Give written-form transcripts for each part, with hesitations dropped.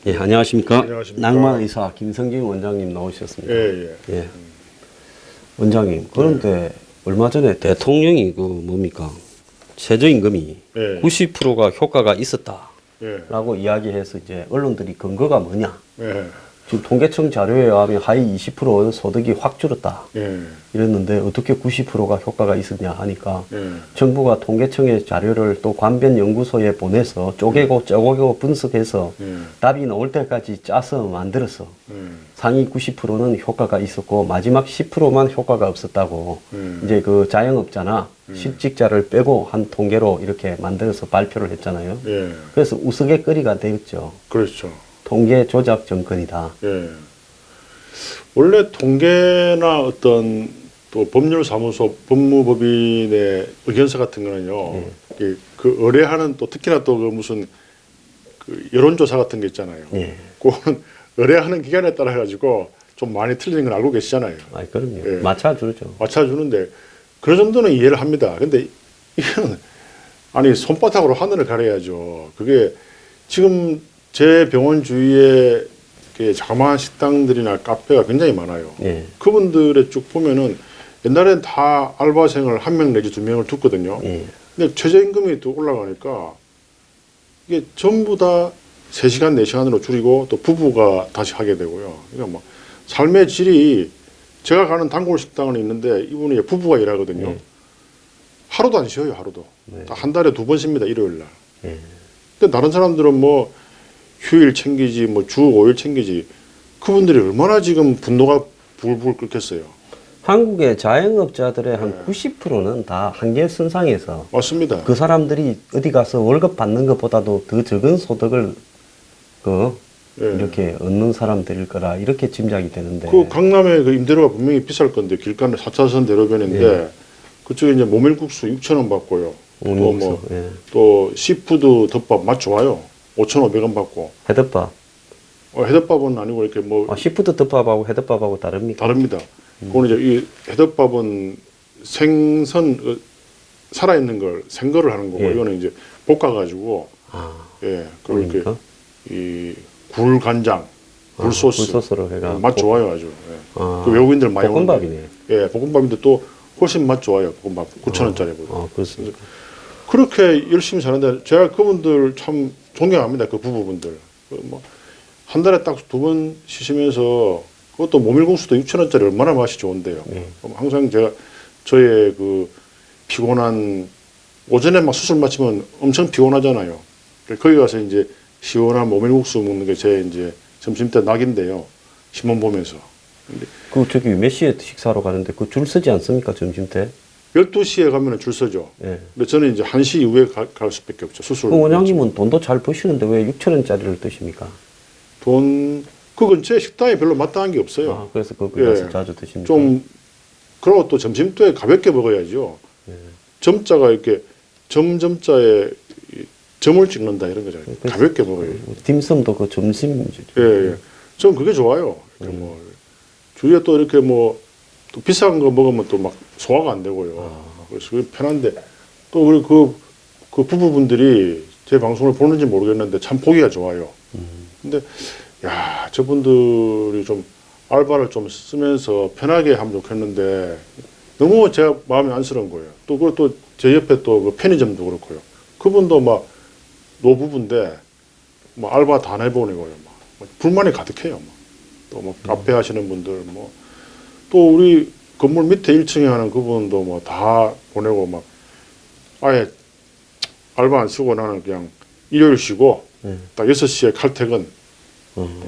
예, 안녕하십니까. 안녕하십니까. 낭만의사 김성진 원장님 나오셨습니다. 예. 예. 원장님, 그런데 얼마 전에 대통령이 뭡니까? 최저임금이 예. 90%가 효과가 있었다라고 예. 이야기해서 이제 언론들이 근거가 뭐냐? 예. 지금 통계청 자료에 의하면 하위 20% 소득이 확 줄었다. 예. 이랬는데 어떻게 90%가 효과가 있었냐 하니까 예. 정부가 통계청의 자료를 또 관변 연구소에 보내서 쪼개고 분석해서 답이 나올 때까지 짜서 만들어서 상위 90%는 효과가 있었고 마지막 10%만 효과가 없었다고 이제 그 자영업자나 실직자를 빼고 한 통계로 이렇게 만들어서 발표를 했잖아요. 예. 그래서 우스갯거리가 되었죠. 그렇죠. 통계 조작 정권이다. 예. 원래 통계나 어떤 또 법률사무소 법무법인의 의견서 같은 거는요. 그 의뢰하는 또 특히나 또 그 무슨 그 여론조사 같은 게 있잖아요. 예. 그거는 의뢰하는 기간에 따라 해가지고 좀 많이 틀리는 걸 알고 계시잖아요. 아, 그럼요. 예. 맞춰주죠. 맞춰주는데 그런 정도는 이해를 합니다. 근데 이거는 아니 손바닥으로 하늘을 가려야죠. 그게 지금 제 병원 주위에 자그마한 식당들이나 카페가 굉장히 많아요. 예. 그분들의 쭉 보면은 옛날엔 다 알바생을 1명 내지 2명을 뒀거든요. 예. 근데 최저임금이 또 올라가니까 이게 전부 다 3시간, 4시간으로 줄이고 또 부부가 다시 하게 되고요. 그러니까 뭐 삶의 질이 제가 가는 단골 식당은 있는데 이분이 부부가 일하거든요. 하루도 안 쉬어요, 하루도. 네. 한 달에 2번 쉽니다, 일요일 날. 예. 근데 다른 사람들은 뭐 휴일 챙기지, 뭐 주 5일 챙기지. 그분들이 얼마나 지금 분노가 불불 끓겠어요. 한국의 자영업자들의 한 90%는 다 한계 선상에서 맞습니다. 그 사람들이 어디 가서 월급 받는 것보다도 더 적은 소득을 이렇게 얻는 사람들일 거라 이렇게 짐작이 되는데. 그 강남의 그 임대료가 분명히 비쌀 건데 길가는 4차선 대로변인데 그쪽에 이제 모밀국수 6,000원 받고요. 또 뭐 또 시푸드 덮밥 맛 좋아요. 5,500원 받고. 해덮밥. 해덮밥은 아니고 이렇게 뭐 시푸드 덮밥하고 해덮밥하고 다릅니까? 다릅니다. 그거는 이제 이 해덮밥은 생선 살아있는 걸 생거를 하는 거고 이거는 이제 볶아가지고 그리고 이렇게 이 굴간장, 굴소스, 굴소스로 해가 맛 좋아요 아주. 그 외국인들 많이 볶음밥이네. 볶음밥인데 또 훨씬 맛 좋아요. 볶음밥 9,000원짜리보다. 그렇습니까? 그렇게 열심히 사는데 제가 그분들 참 존경합니다. 그 부부분들. 뭐 한 달에 딱 2번 쉬시면서 그것도 모밀국수도 6,000원짜리 얼마나 맛이 좋은데요. 그럼 항상 제가 저의 그 피곤한 오전에 막 수술 마치면 엄청 피곤하잖아요. 거기 가서 이제 시원한 모밀국수 먹는 게 제 이제 점심 때 낙인데요. 신문 보면서. 그 저기 몇 시에 식사로 가는데 그 줄 서지 않습니까 점심 때? 12시에 가면 줄 서죠. 근데 저는 이제 1시 이후에 갈 수밖에 없죠. 수술. 그 원장님은 돈도 잘 버시는데 왜 6,000원짜리를 드십니까? 그 근처에 식당이 별로 마땅한 게 없어요. 그래서 거기 가서 자주 드십니까? 좀 그리고 또 점심때 가볍게 먹어야죠. 점자가 이렇게 점자에 점을 찍는다 이런 거잖아요. 가볍게 먹어요. 딤섬도 그 점심. 전 그게 좋아요. 뭐 주위에 또 이렇게 뭐 또 비싼 거 먹으면 또 막 소화가 안 되고요. 그래서 그게 편한데 또 우리 그 부부분들이 제 방송을 보는지 모르겠는데 참 보기가 좋아요. 근데 야 저분들이 좀 알바를 좀 쓰면서 편하게 하면 좋겠는데 너무 제가 마음이 안쓰러운 거예요. 또 그것도 제 옆에 또 그 편의점도 그렇고요. 그분도 막 노부부인데 뭐 알바 다 내보내고요. 막 불만이 가득해요. 또 뭐 카페 하시는 분들 뭐 또 우리 건물 밑에 1층에 하는 그분도 뭐 다 보내고 막 아예 알바 안 쓰고 나는 그냥 일요일 쉬고 딱 6시에 칼퇴근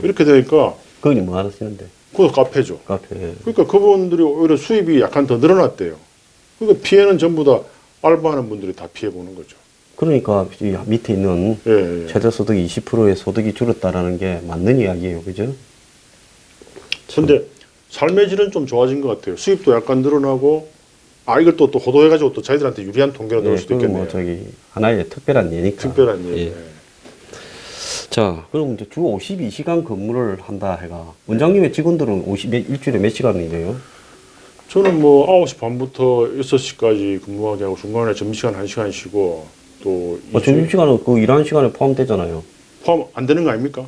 이렇게 되니까 거기 뭐 하시는데? 그거 카페죠. 카페. 그러니까 그분들이 오히려 수입이 약간 더 늘어났대요. 그러니까 피해는 전부 다 알바하는 분들이 다 피해 보는 거죠. 그러니까 이 밑에 있는 최저소득 20%의 소득이 줄었다라는 게 맞는 이야기예요, 그죠? 그런데 삶의 질은 좀 좋아진 것 같아요. 수입도 약간 늘어나고, 이걸 또 호도해가지고 또 자기들한테 유리한 통계로 나올 수도 그건 있겠네요. 뭐 저기 하나의 특별한 예니까. 특별한 예. 예. 자, 그럼 이제 주 52시간 근무를 한다 해가 원장님의 직원들은 일주일에 몇 시간을 일해요? 저는 뭐 9시 반부터 6시까지 근무하게 하고 중간에 점심시간 1시간 쉬고 또 점심시간은 그 일하는 시간에 포함되잖아요. 포함 안 되는 거 아닙니까?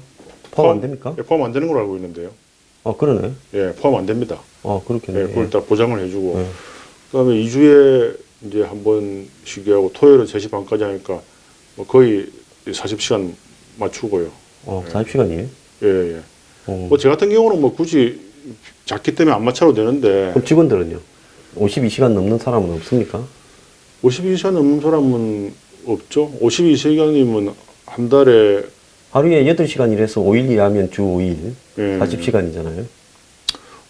포함 안 됩니까? 예, 포함 안 되는 걸로 알고 있는데요. 그러네. 예, 포함 안 됩니다. 그렇겠네. 예, 그걸 다 보장을 해주고 예. 그다음에 2주에 이제 한 번 쉬게 하고 토요일은 3시 반까지 하니까 뭐 거의 40시간 맞추고요. 40시간이에요? 예, 예. 뭐 제 같은 경우는 뭐 굳이 작기 때문에 안 맞춰도 되는데 그럼 직원들은요? 52시간 넘는 사람은 없습니까? 52시간 넘는 사람은 없죠. 52시간이면 한 달에 하루에 8시간 일해서 5일 일하면 주 5일, 예. 40시간이잖아요.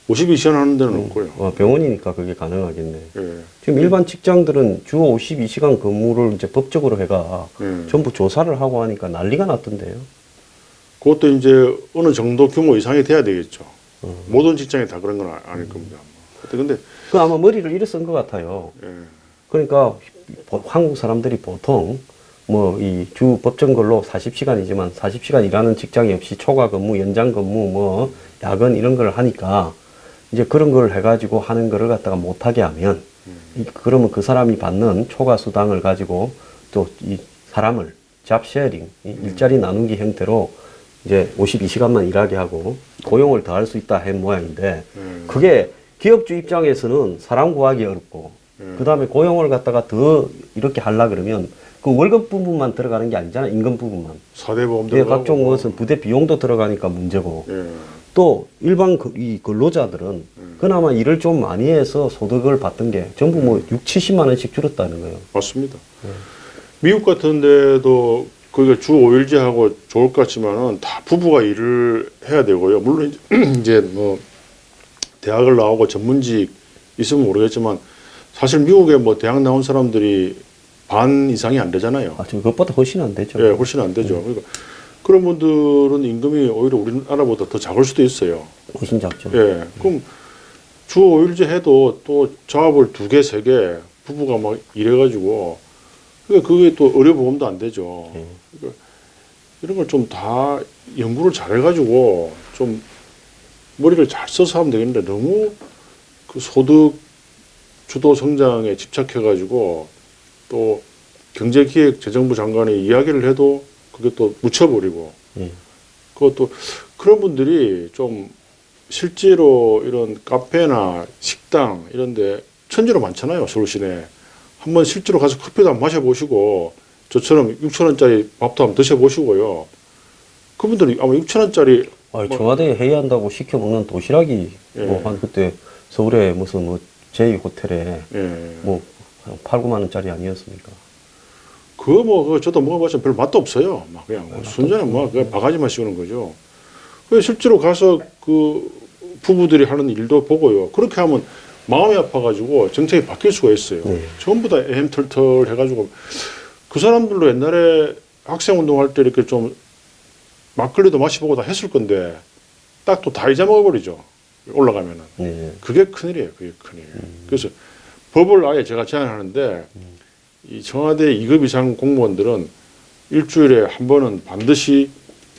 52시간 하는 데는 없고요. 병원이니까 그게 가능하겠네. 예. 지금 일반 직장들은 주 52시간 근무를 이제 법적으로 해가 전부 조사를 하고 하니까 난리가 났던데요. 그것도 이제 어느 정도 규모 이상이 돼야 되겠죠. 모든 직장이 다 그런 건 아닐 겁니다. 근데 그 아마 머리를 이래 쓴 것 같아요. 예. 그러니까 한국 사람들이 보통 뭐 이 주 법정 근로 40시간이지만 40시간 일하는 직장이 없이 초과 근무, 연장 근무, 뭐 야근 이런 걸 하니까 이제 그런 걸 해가지고 하는 거를 갖다가 못하게 하면 그러면 그 사람이 받는 초과 수당을 가지고 또 이 사람을 잡 쉐어링, 일자리 나누기 형태로 이제 52시간만 일하게 하고 고용을 더 할 수 있다 한 모양인데 그게 기업주 입장에서는 사람 구하기 어렵고 그 다음에 고용을 갖다가 더 이렇게 하려 그러면 그 월급 부분만 들어가는 게 아니잖아. 임금 부분만. 4대 보험도 예, 각종 것은 부대 비용도 들어가니까 문제고 예. 또 일반 이 근로자들은 그나마 일을 좀 많이 해서 소득을 받던 게 전부 뭐 6, 70만 원씩 줄었다는 거예요. 맞습니다. 미국 같은 데도 그게 주 5일제하고 좋을 것 같지만은 다 부부가 일을 해야 되고요. 물론 이제 뭐 대학을 나오고 전문직 있으면 모르겠지만 사실 미국에 뭐 대학 나온 사람들이 반 이상이 안 되잖아요. 지금 그것보다 훨씬 안 되죠. 예, 훨씬 안 되죠. 그러니까 그런 분들은 임금이 오히려 우리나라보다 더 작을 수도 있어요. 훨씬 작죠. 예, 그럼 주 5일제 해도 또 작업을 2개, 3개 부부가 막 일해가지고 그게 또 의료보험도 안 되죠. 그러니까 이런 걸 좀 다 연구를 잘해가지고 좀 머리를 잘 써서 하면 되겠는데 너무 그 소득 주도 성장에 집착해가지고 또 경제기획재정부 장관이 이야기를 해도 그게 또 묻혀버리고 그것도 그런 분들이 좀 실제로 이런 카페나 식당 이런데 천지로 많잖아요. 서울 시내에. 한번 실제로 가서 커피도 한번 마셔보시고 저처럼 6,000원짜리 밥도 한번 드셔보시고요. 그분들이 아마 6,000원짜리 청와대에 회의한다고 시켜 먹는 도시락이 예. 뭐 한 그때 서울에 무슨 뭐 제2 호텔에 예. 뭐 8, 9만 원짜리 아니었습니까? 그거 뭐 그거 저도 먹어봤지만 별 맛도 없어요. 막 그냥 순전히 뭐 그냥 바가지만 씌우는 거죠. 그래서 실제로 가서 그 부부들이 하는 일도 보고요. 그렇게 하면 마음이 아파가지고 정책이 바뀔 수가 있어요. 전부 다 애햄털털 해가지고 그 사람들도 옛날에 학생 운동할 때 이렇게 좀 막걸리도 마시보고 다 했을 건데 딱 또 다 잊어먹어버리죠. 올라가면은. 그게 큰일이에요. 그게 큰일. 그래서 법을 아예 제가 제안하는데 이 청와대 2급 이상 공무원들은 일주일에 한 번은 반드시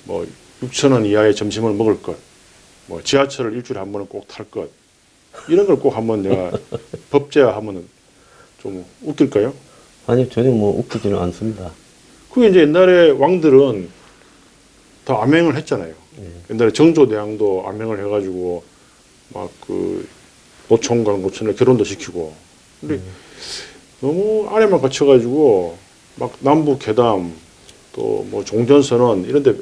뭐 6,000원 이하의 점심을 먹을 것, 뭐 지하철을 일주일에 한 번은 꼭 탈 것, 이런 걸 꼭 한번 내가 법제화하면 좀 웃길까요? 아니 전혀 뭐 웃기지는 않습니다. 그게 이제 옛날에 왕들은 다 암행을 했잖아요. 옛날에 정조대왕도 암행을 해가지고 막 그 노총각 노천을 결혼도 시키고. 근데 너무 안에만 갇혀가지고 막 남북 회담 또 뭐 종전선언 이런데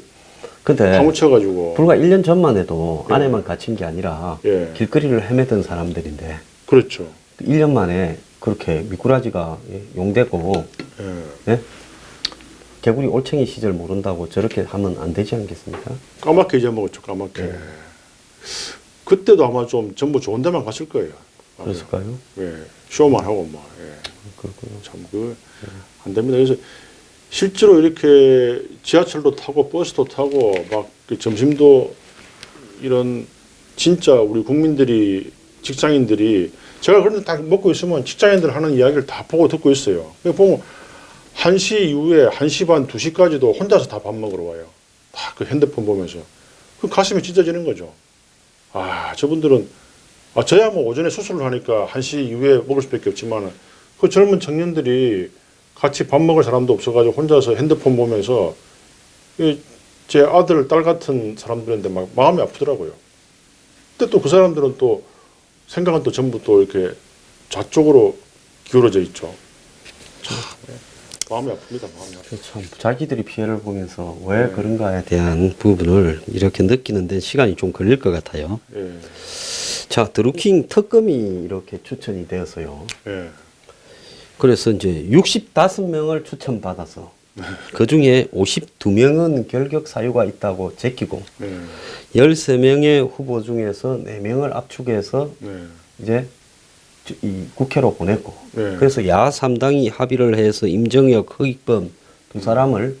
근데 파묻혀가지고 불과 1년 전만 해도 안에만 갇힌 게 아니라 길거리를 헤매던 사람들인데 그렇죠. 1년 만에 그렇게 미꾸라지가 용되고 예? 개구리 올챙이 시절 모른다고 저렇게 하면 안 되지 않겠습니까? 까맣게 잊어먹었죠. 까맣게. 그때도 아마 좀 전부 좋은 데만 갔을 거예요. 그랬을까요? 예. 쇼만 하고 막. 예. 그렇군요. 참 안 됩니다. 그래서 실제로 이렇게 지하철도 타고 버스도 타고 막그 점심도 이런 진짜 우리 국민들이 직장인들이 제가 그런데 딱 먹고 있으면 직장인들 하는 이야기를 다 보고 듣고 있어요. 보면 1시 이후에 1시 반, 2시까지도 혼자서 다 밥 먹으러 와요. 다 그 핸드폰 보면서. 그 가슴이 찢어지는 거죠. 아, 저분들은 저야 뭐 오전에 수술을 하니까 1시 이후에 먹을 수밖에 없지만 그 젊은 청년들이 같이 밥 먹을 사람도 없어가지고 혼자서 핸드폰 보면서 제 아들, 딸 같은 사람들인데 막 마음이 아프더라고요. 근데 또 그 사람들은 또 생각은 또 전부 또 이렇게 좌쪽으로 기울어져 있죠. 참, 마음이 아픕니다. 마음이 아픕니다. 참 자기들이 피해를 보면서 왜 그런가에 대한 부분을 이렇게 느끼는 데 시간이 좀 걸릴 것 같아요. 예. 자, 드루킹 특검이 이렇게 추천이 되었어요. 예. 그래서 이제 65명을 추천받아서 그 중에 52명은 결격 사유가 있다고 제끼고 네. 13명의 후보 중에서 4명을 압축해서 네. 이제 이 국회로 보냈고 네. 그래서 야 3당이 합의를 해서 임정혁, 허익범 두 사람을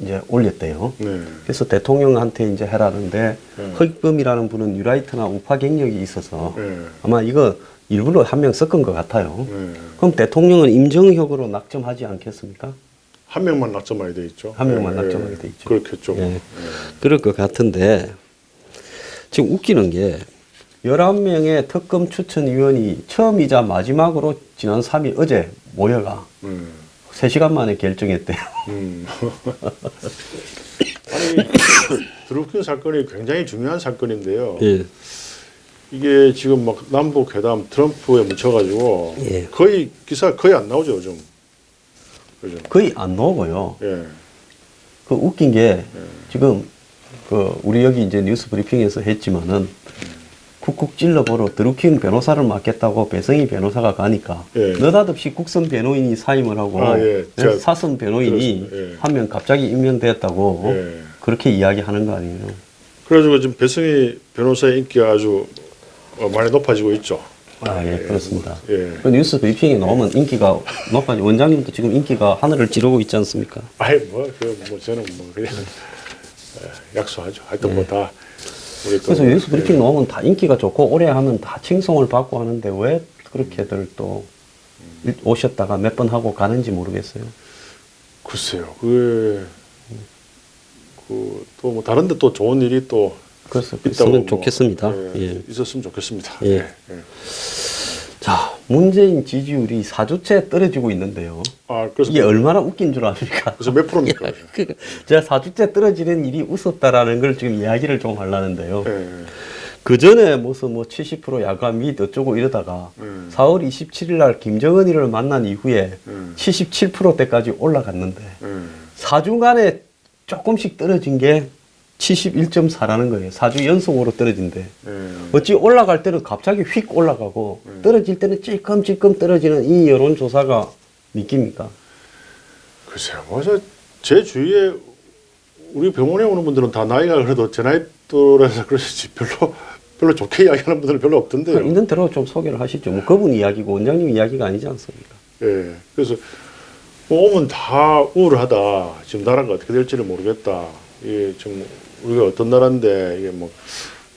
이제 올렸대요. 네. 그래서 대통령한테 이제 해라는데 네. 허익범이라는 분은 유라이트나 우파 경력이 있어서 네. 아마 이거 일부러 한 명 섞은 것 같아요. 네. 그럼 대통령은 임정혁으로 낙점하지 않겠습니까? 한 명만 낙점하게 돼 있죠. 한 명만 예, 낙점하게 예. 돼 있죠. 그렇겠죠. 예. 예. 그럴 것 같은데 지금 웃기는 게 11명의 특검 추천위원이 처음이자 마지막으로 지난 3일 어제 모여가 3시간 만에 결정했대요. 아니 드루킹 사건이 굉장히 중요한 사건인데요. 예. 이게 지금 막 남북 회담 트럼프에 묻혀가지고 예. 거의 기사 거의 안 나오죠 요즘. 요즘. 거의 안 나오고요. 예. 그 웃긴 게 지금 그 우리 여기 이제 뉴스 브리핑에서 했지만은 쿡쿡 찔러보러 드루킹 변호사를 맡겠다고 배성희 변호사가 가니까 예. 느닷없이 국선 변호인이 사임을 하고 예. 제가 사선 변호인이 들었습니다. 예. 한 명 갑자기 임명되었다고 예. 그렇게 이야기하는 거 아니에요? 그래가지고 지금 배성희 변호사의 인기가 아주 많이 높아지고 있죠. 아, 예, 그렇습니다. 예. 그 뉴스 브리핑에 나오면 인기가 높아지 원장님도 지금 인기가 하늘을 찌르고 있지 않습니까? 아이 뭐 저는 뭐 그냥 약소하죠. 하여튼 뭐 다 우리 또 그래서 뉴스 브리핑 나오면 다 인기가 좋고 오래 하면 다 칭송을 받고 하는데 왜 그렇게들 또 오셨다가 몇 번 하고 가는지 모르겠어요. 글쎄요. 또 뭐 다른데 또 좋은 일이 또 그래서 있다고 있으면 뭐, 좋겠습니다. 예, 예. 있었으면 좋겠습니다. 예. 예. 자, 문재인 지지율이 4주째 떨어지고 있는데요. 아 그래서 이게 얼마나 웃긴 줄 아십니까? 그래서 몇 프로입니까? 제가 4주째 떨어지는 일이 웃었다라는 걸 지금 이야기를 좀 하려는데요. 예. 그 전에 무슨 뭐 70% 야간 및 어쩌고 이러다가 4월 27일 날 김정은이를 만난 이후에 77%대까지 올라갔는데 4주간에 조금씩 떨어진 게 71.4라는 거예요. 4주 연속으로 떨어진대. 어찌 올라갈 때는 갑자기 휙 올라가고 떨어질 때는 찔끔찔끔 떨어지는 이 여론조사가 믿깁니까? 글쎄요. 제 주위에 우리 병원에 오는 분들은 다 나이가 그래도 제 나이 또래서 그러시지 별로 좋게 이야기하는 분들은 별로 없던데요. 있는 대로 좀 소개를 하시죠. 뭐 그분 이야기고 원장님 이야기가 아니지 않습니까? 예. 그래서 뭐 오면 다 우울하다. 지금 나라가 어떻게 될지를 모르겠다. 이게 좀 우리가 어떤 나라인데 이게 뭐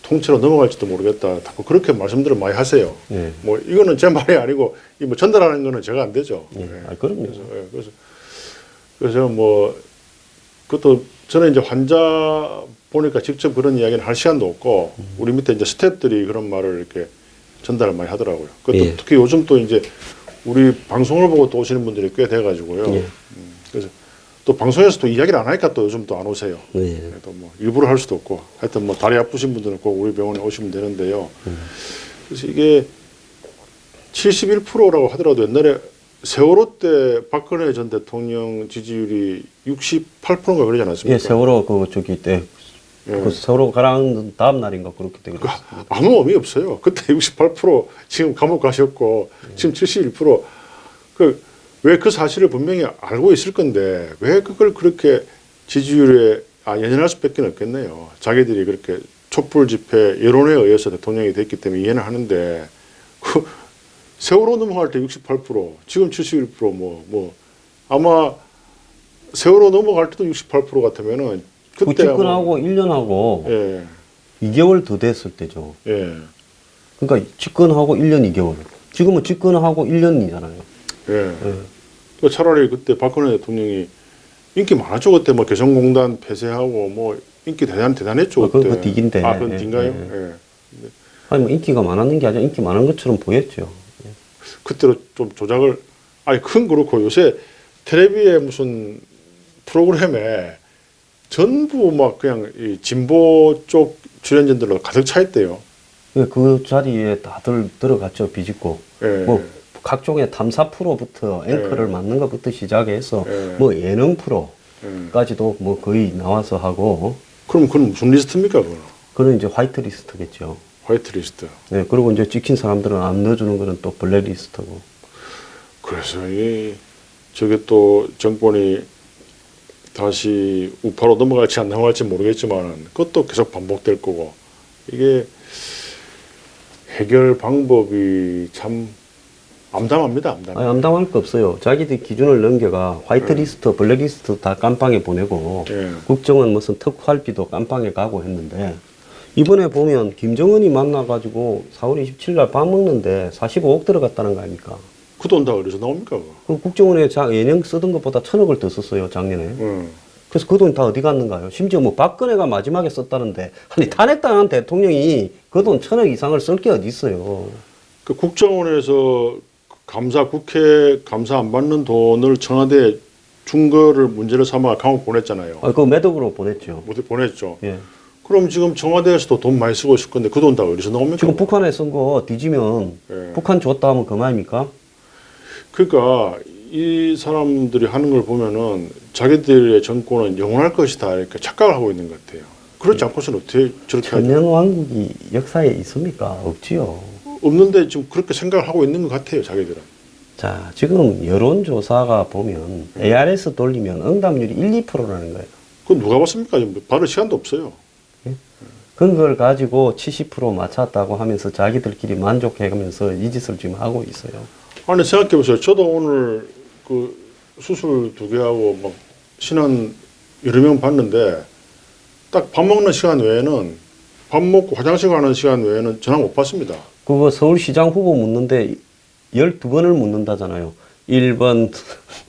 통째로 넘어갈지도 모르겠다. 다 그렇게 말씀들을 많이 하세요. 예. 뭐 이거는 제 말이 아니고 이 뭐 전달하는 거는 제가 안 되죠. 예. 예. 아, 그럼요. 그래서 뭐 그것도 저는 이제 환자 보니까 직접 그런 이야기는 할 시간도 없고 우리 밑에 이제 스태프들이 그런 말을 이렇게 전달을 많이 하더라고요. 그것도 예. 특히 요즘 또 이제 우리 방송을 보고 또 오시는 분들이 꽤 돼가지고요. 예. 그래서 또 방송에서 또 이야기를 안 하니까 또 요즘 또 안 오세요. 예. 또 뭐 일부러 할 수도 없고 하여튼 뭐 다리 아프신 분들은 꼭 우리 병원에 오시면 되는데요. 그래서 이게 71%라고 하더라도 옛날에 세월호 때 박근혜 전 대통령 지지율이 68%인가 그러지 않았습니까? 예, 세월호 그 저기 때 예. 그 세월호 가라앉은 다음 날인가 그렇게 되게 됐습니다. 아무 의미 없어요. 그때 68% 지금 감옥 가셨고 지금 71%. 왜 그 사실을 분명히 알고 있을 건데 왜 그걸 그렇게 지지율에 연연할 수밖에 없겠네요. 자기들이 그렇게 촛불 집회 여론에 의해서 대통령이 됐기 때문에 이해는 하는데 그 세월호 넘어갈 때 68%, 지금 71% 뭐 아마 세월호 넘어갈 때도 68% 같으면은 그때 집권하고 1년하고 예. 2개월 더 됐을 때죠. 예. 그러니까 집권하고 1년 2개월. 지금은 집권하고 1년이잖아요. 예. 그 차라리 그때 박근혜 대통령이 인기 많았죠. 그때 뭐 개성공단 폐쇄하고 뭐 인기 대단했죠. 그때. 그건 뒤인데. 아, 그건 예, 뒤인가요? 예. 예. 아니, 뭐 인기가 많았는 게 아니라 인기 많은 것처럼 보였죠. 그때로 좀 조작을, 아니, 그건 그렇고 요새 텔레비에 무슨 프로그램에 전부 막 그냥 이 진보 쪽 출연진들로 가득 차 있대요. 그 자리에 다들 들어갔죠. 비집고. 예. 뭐 각종의 탐사 프로부터 앵커를 맡는 것부터 시작해서 예. 뭐 예능 예. 프로까지도 뭐 거의 나와서 하고 그럼 그건 무슨 리스트입니까, 그거는? 그런 이제 화이트 리스트겠죠. 화이트 리스트. 네, 그리고 이제 찍힌 사람들은 안 넣어주는 거는 또 블랙 리스트고. 그래서 저게 또 정권이 다시 우파로 넘어갈지 안 넘어갈지 모르겠지만 그것도 계속 반복될 거고 이게 해결 방법이 참 암담합니다. 암담. 아니, 암담할 거 없어요. 자기들 기준을 넘겨가 화이트 리스트, 블랙 리스트 다 깜빵에 보내고 예. 국정은 무슨 특활비도 깜빵에 가고 했는데 이번에 보면 김정은이 만나가지고 4월 27일 날 밥 먹는데 45억 들어갔다는 거 아닙니까? 그 돈 다 어디서 나옵니까? 그거? 그 국정원에 예능 쓰던 것보다 1,000억을 더 썼어요, 작년에. 그래서 그 돈 다 어디 갔는가요? 심지어 뭐 박근혜가 마지막에 썼다는데, 아니, 탄핵당한 대통령이 그 돈 1,000억 이상을 쓸 게 어디 있어요. 그 국정원에서 감사 국회 감사 안 받는 돈을 청와대에 준 거를 문제를 삼아 감옥 보냈잖아요. 아, 그거 매덕으로 보냈죠. 어디 보냈죠. 예. 그럼 지금 청와대에서도 돈 많이 쓰고 있을 건데 그 돈 다 어디서 나옵니까? 지금 북한에 쓴 거 뒤지면 예. 북한 줬다 하면 그만입니까? 그러니까 이 사람들이 하는 걸 보면은 자기들의 정권은 영원할 것이다 이렇게 착각을 하고 있는 것 같아요. 그렇지 않고서는 어떻게 저렇게 하죠? 천년왕국이 역사에 있습니까? 없지요. 없는데 지금 그렇게 생각을 하고 있는 것 같아요, 자기들은. 자, 지금 여론조사가 보면 ARS 돌리면 응답률이 1, 2%라는 거예요. 그건 누가 봤습니까? 지금 받을 시간도 없어요. 그런 걸 가지고 70% 맞췄다고 하면서 자기들끼리 만족해가면서 이 짓을 지금 하고 있어요. 아니 생각해보세요. 저도 오늘 그 수술 2개 하고 막 신원 여러 명 봤는데 딱 밥 먹는 시간 외에는 밥 먹고 화장실 가는 시간 외에는 전화 못 받습니다. 그거 서울시장 후보 묻는데 12번을 묻는다잖아요. 1번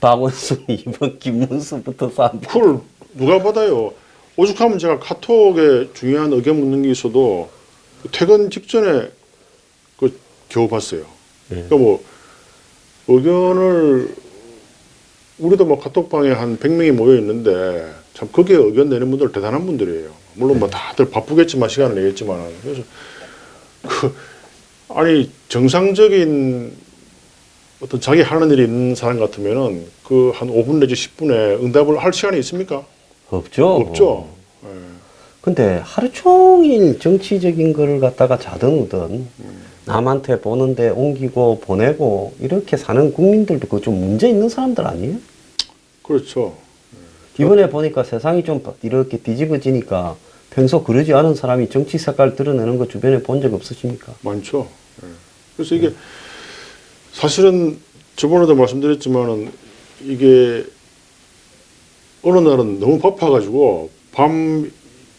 박원순, 2번 김문수부터 3번. 그걸 누가 받아요? 오죽하면 제가 카톡에 중요한 의견 묻는 게 있어도 퇴근 직전에 그 겨우 봤어요. 네. 그러니까 뭐 의견을 우리도 뭐 카톡방에 한 100명이 모여 있는데 참 거기에 의견 내는 분들 대단한 분들이에요. 물론 뭐 다들 바쁘겠지만 시간을 내겠지만 그래서 그 아니 정상적인 어떤 자기 하는 일이 있는 사람 같으면은 그 한 5분 내지 10분에 응답을 할 시간이 있습니까? 없죠. 없죠. 예. 근데 하루 종일 정치적인 거를 갖다가 자든우든 남한테 보는데 옮기고 보내고 이렇게 사는 국민들도 그 좀 문제 있는 사람들 아니에요? 그렇죠. 이번에 보니까 세상이 좀 이렇게 뒤집어지니까 평소 그러지 않은 사람이 정치 색깔 드러내는 거 주변에 본 적 없으십니까? 많죠. 예. 그래서 이게 사실은 저번에도 말씀드렸지만은 이게 어느 날은 너무 바빠가지고 밤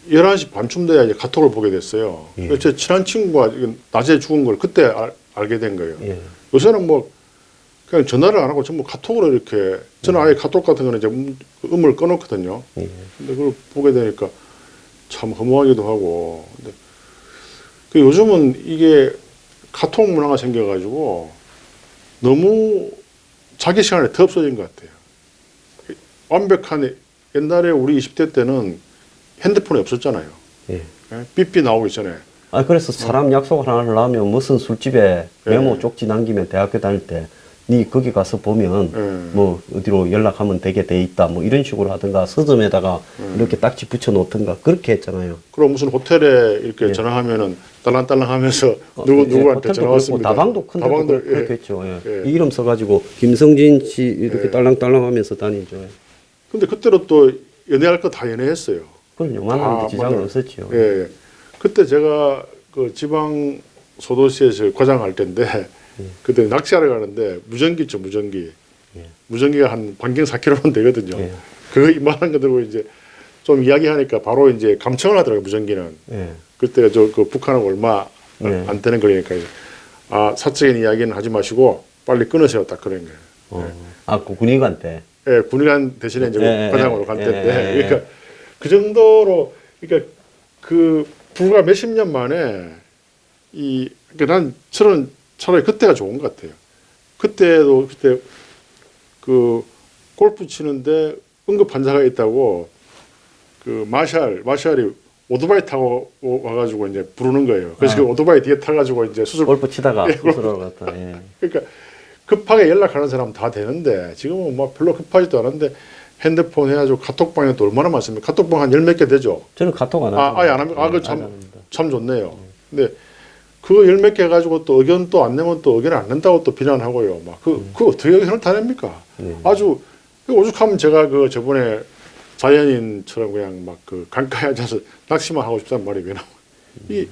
11시 반쯤 돼야 이제 카톡을 보게 됐어요. 예. 그래서 제 친한 친구가 낮에 죽은 걸 그때 알게 된 거예요. 예. 요새는 뭐 그냥 전화를 안 하고 전부 카톡으로 이렇게 저는 아예 카톡 같은 거는 이제 음을 꺼놓거든요. 예. 근데 그걸 보게 되니까 참 허무하기도 하고. 근데 그 요즘은 이게 카톡 문화가 생겨가지고 너무 자기 시간이 더 없어진 것 같아요. 완벽한 옛날에 우리 20대 때는 핸드폰이 없었잖아요. 예. 삐삐 나오기 전에. 아, 그래서 사람 약속 하나를 하면 무슨 술집에 메모 예. 쪽지 남기면 대학교 다닐 때, 니 거기 가서 보면 예. 뭐 어디로 연락하면 되게 돼 있다, 뭐 이런 식으로 하든가 서점에다가 이렇게 딱지 붙여 놓든가 그렇게 했잖아요. 그럼 무슨 호텔에 이렇게 예. 전화하면 딸랑딸랑 하면서 이제 누구한테 호텔도 전화 그렇고 왔습니다. 다방도 큰 데도 다방도, 그렇게 예. 했죠. 예. 예. 이 이름 써가지고 김성진 씨 이렇게 예. 딸랑딸랑 하면서 다니죠. 예. 근데 그때로 또 연애할 거 다 연애했어요. 그럼요. 만나는데 지장은 맞아요. 없었죠. 예, 예. 그때 제가 그 지방 소도시에서 과장할 때인데 그때 낚시하러 가는데 무전기 있죠, 무전기. 예. 무전기가 한 반경 4km만 되거든요. 예. 그거 이만한 거 들고 이제 좀 이야기하니까 바로 이제 감청을 하더라고요, 무전기는. 예. 그때 그 북한하고 얼마 네. 안 되는 거니까 사적인 이야기는 하지 마시고 빨리 끊으세요. 딱 그런 거예요. 그 군의관 때. 예, 군의관 대신에 이제 과장으로 갈 때인데 그러니까 그 정도로 그러니까 그 불과 몇십 년 만에 그러니까 난 저는 차라리 그때가 좋은 것 같아요. 그때 그 골프 치는데 응급 환자가 있다고 그 마샬이 오토바이 타고 와가지고 이제 부르는 거예요. 그래서 그 오토바이 뒤에 타가지고 이제 골프 치다가 수술하러 갔다. 예. 그러니까 급하게 연락하는 사람 다 되는데 지금은 뭐 별로 급하지도 않은데 핸드폰 해가지고 카톡방에 또 얼마나 많습니까? 카톡방 한 열 몇 개 되죠. 저는 카톡 안 하죠. 아예 안 합니까? 그거 참 좋네요. 근데 그거 열 몇 개 가지고 또 의견 또 안 내면 또 의견을 안 낸다고 또 비난하고요. 막 그 어떻게 의견을 다 냅니까? 아주 오죽하면 제가 그 저번에 자연인처럼 그냥 막 그 강가에 앉아서 낚시만 하고 싶다는 말이 왜 나와? 이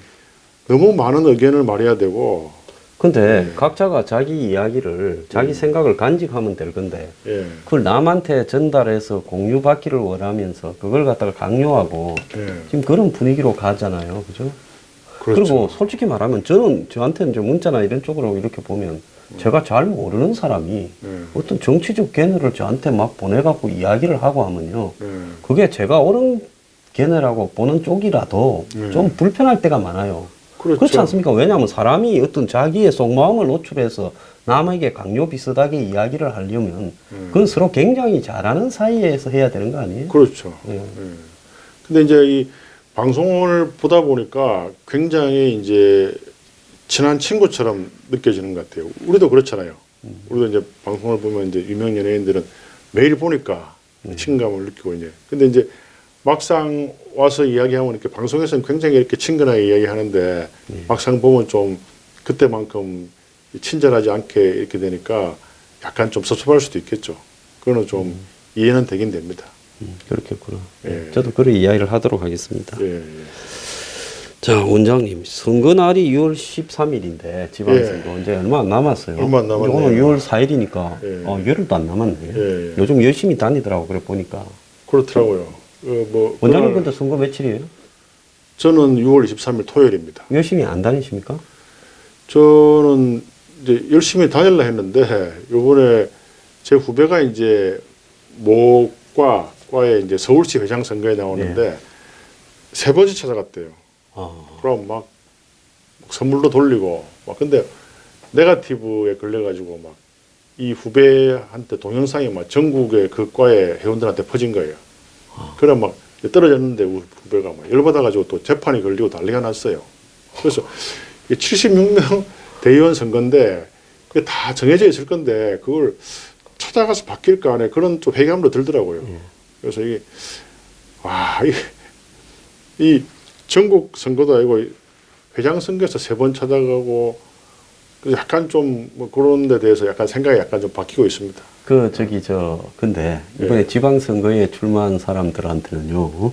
너무 많은 의견을 말해야 되고. 근데 각자가 자기 이야기를 자기 생각을 간직하면 될 건데 예. 그걸 남한테 전달해서 공유받기를 원하면서 그걸 갖다가 강요하고 지금 그런 분위기로 가잖아요. 그죠? 그렇죠. 그리고 솔직히 말하면 저한테는 이제 문자나 이런 쪽으로 이렇게 보면 제가 잘 모르는 사람이 어떤 정치적 견해를 저한테 막 보내갖고 이야기를 하고 하면요. 그게 제가 옳은 견해라고 보는 쪽이라도 좀 불편할 때가 많아요. 그렇죠. 그렇지 않습니까? 왜냐하면 사람이 어떤 자기의 속마음을 노출해서 남에게 강요 비슷하게 이야기를 하려면 그건 서로 굉장히 잘하는 사이에서 해야 되는 거 아니에요? 그렇죠. 근데 이제 이 방송을 보다 보니까 굉장히 이제 친한 친구처럼 느껴지는 것 같아요. 우리도 그렇잖아요. 우리도 이제 방송을 보면 이제 유명 연예인들은 매일 보니까 친감을 느끼고 이제. 근데 이제 막상 와서 이야기하면 이렇게 방송에서는 굉장히 이렇게 친근하게 이야기하는데 막상 보면 좀 그때만큼 친절하지 않게 이렇게 되니까 약간 좀 섭섭할 수도 있겠죠. 그거는 좀 이해는 되긴 됩니다. 그렇겠구나. 예. 저도 그런 이야기를 하도록 하겠습니다. 예, 예. 자, 원장님, 선거 날이 6월 13일인데 지방선거 이제 얼마 안 남았어요. 얼마 안 남았네요. 오늘 6월 4일이니까 예. 열흘도 안 남았네. 예. 요즘 열심히 다니더라고 그래 보니까. 그렇더라고요. 원장님 근데 선거 며칠이에요? 저는 6월 23일 토요일입니다. 열심히 안 다니십니까? 저는 이제 열심히 다닐라 했는데 요번에 제 후배가 이제 모과에 이제 서울시 회장 선거에 나오는데 세 번째 찾아갔대요. 그럼 막 선물도 돌리고 막 근데 네거티브에 걸려가지고 막 이 후배한테 동영상이 막 전국의 그 과의 회원들한테 퍼진 거예요. 그래 막 떨어졌는데 우리 후배가 막 열받아가지고 또 재판이 걸리고 난리가 났어요. 그래서 76명 대의원 선거인데 그게 다 정해져 있을 건데 그걸 찾아가서 바뀔까 하네 그런 좀 회의감도 들더라고요. 그래서 이게 이 전국 선거도 아니고 회장 선거에서 세 번 찾아가고 그래서 약간 좀 뭐 그런 데 대해서 약간 생각이 약간 좀 바뀌고 있습니다. 근데 이번에 지방선거에 출마한 사람들한테는요,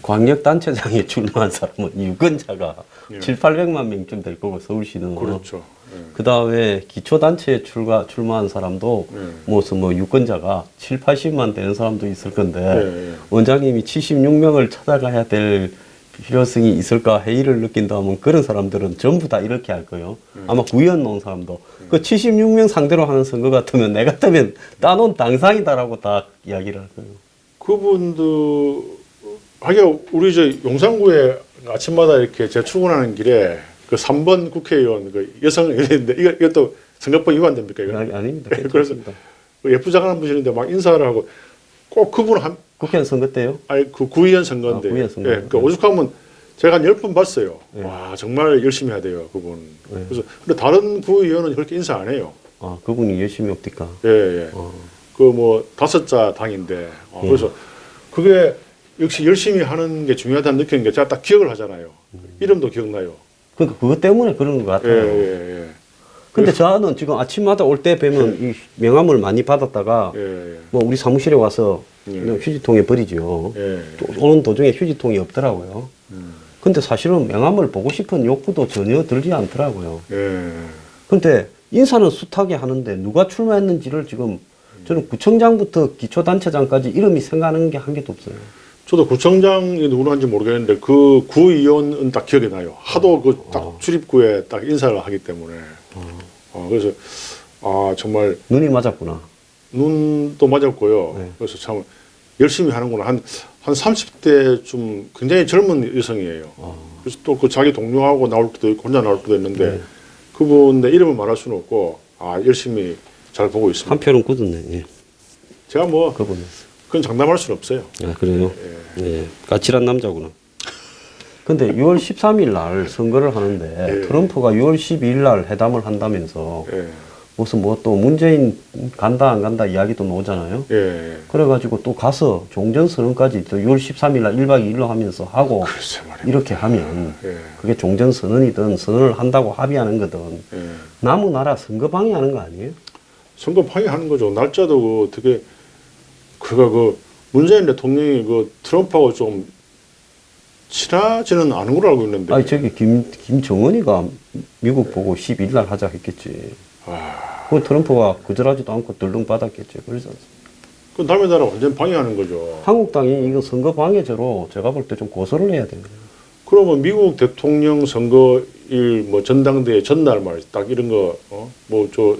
광역단체장에 출마한 사람은 유권자가 700~800만 명쯤 될 거고, 서울시는. 그렇죠. 그 다음에 기초단체에 출마한 사람도 무슨 유권자가 7~80만 되는 사람도 있을 건데, 원장님이 76명을 찾아가야 될 필요성이 있을까 회의를 느낀다면 그런 사람들은 전부 다 이렇게 할 거예요. 아마 구의원 놓은 사람도 그 76명 상대로 하는 선거 같으면 내 같으면 따놓은 당상이다라고 다 이야기를 할 거예요. 그분도 하긴 우리 저 용산구에 아침마다 이렇게 제 출근하는 길에 그 3번 국회의원 그 여성 이랬는데 이것도 선거법 위반됩니까 이거? 아닙니다. 그래서 예쁘장한 분이신데 막 인사를 하고 꼭 그분 국회의원 선거 때요? 아니 그 구의원 선거인데. 구의원 선거. 그러니까 오죽하면 제가 한 10번 봤어요. 와 정말 열심히 해야 돼요 그분. 그래서 근데 다른 구의원은 그렇게 인사 안 해요. 그분이 열심히 없디까. 그 뭐 5자 당인데 그래서 그게 역시 열심히 하는 게 중요하다는 느끼는 게 제가 딱 기억을 하잖아요. 이름도 기억나요. 그러니까 그것 때문에 그런 것 같아요. 근데 저는 지금 아침마다 올 때 뵈면 이 명함을 많이 받았다가 뭐 우리 사무실에 와서 휴지통에 버리죠. 또 오는 도중에 휴지통이 없더라고요. 근데 사실은 명함을 보고 싶은 욕구도 전혀 들지 않더라고요. 근데 인사는 숱하게 하는데 누가 출마했는지를 지금 저는 구청장부터 기초단체장까지 이름이 생각나는 게 한 개도 없어요. 저도 구청장이 누구는지 모르겠는데 그 구의원은 딱 기억이 나요. 하도 그 딱 출입구에 딱 인사를 하기 때문에. 그래서 정말 눈이 맞았구나. 눈도 맞았고요. 네. 그래서 참 열심히 하는구나. 한 30대 좀 굉장히 젊은 여성이에요. 그래서 또 그 자기 동료하고 나올 때도 있고 혼자 나올 때도 있는데 네. 그분의 이름을 말할 수는 없고 열심히 잘 보고 있습니다. 한 표는 굳었네. 예. 제가 뭐 그분. 그건 장담할 수는 없어요. 아, 그래요? 예. 까칠한 남자구나. 근데 6월 13일 날 선거를 하는데 예. 트럼프가 6월 12일 날 회담을 한다면서 예. 무슨 뭐 또 문재인 간다 안 간다 이야기도 나오잖아요. 예. 그래가지고 또 가서 종전선언까지 또 6월 13일 날 1박 2일로 하면서 하고 글쎄 말이야. 이렇게 하면 예. 그게 종전선언이든 선언을 한다고 합의하는 거든 예. 남의 나라 선거 방해하는 거 아니에요? 선거 방해하는 거죠. 날짜도 그 어떻게 그가 그 문재인 대통령이 그 트럼프하고 좀 친하지는 않은 걸로 알고 있는데. 아니 저기 김정은이가 미국 보고 12일 날 하자 했겠지. 그 트럼프가 거절하지도 않고 들렁 받았겠지. 그래서 그 남의 나라 완전 방해하는 거죠. 한국당이 이거 선거 방해죄로 제가 볼 때 좀 고소를 해야 돼요. 그러면 미국 대통령 선거일 뭐 전당대회 전날 말이지 딱 이런 거 뭐 저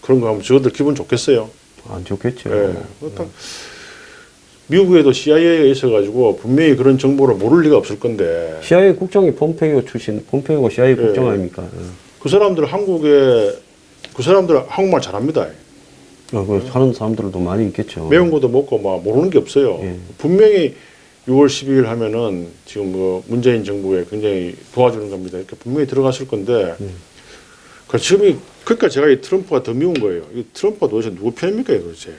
그런 거 하면 저들 기분 좋겠어요. 안 좋겠죠. 예. 딱 미국에도 CIA가 있어가지고 분명히 그런 정보를 모를 리가 없을 건데 CIA 국장이 폼페이오 출신, 폼페이오가 CIA 예. 국장 아닙니까? 예. 그 사람들 한국말 잘합니다. 그 하는 사람들도 많이 있겠죠. 매운 것도 먹고 막 모르는 게 없어요. 예. 분명히 6월 12일 하면은 지금 뭐 문재인 정부에 굉장히 도와주는 겁니다. 이렇게 분명히 들어갔을 건데 그러니까 제가 이 트럼프가 더 미운 거예요. 이 트럼프가 도대체 누구 편입니까 도대체?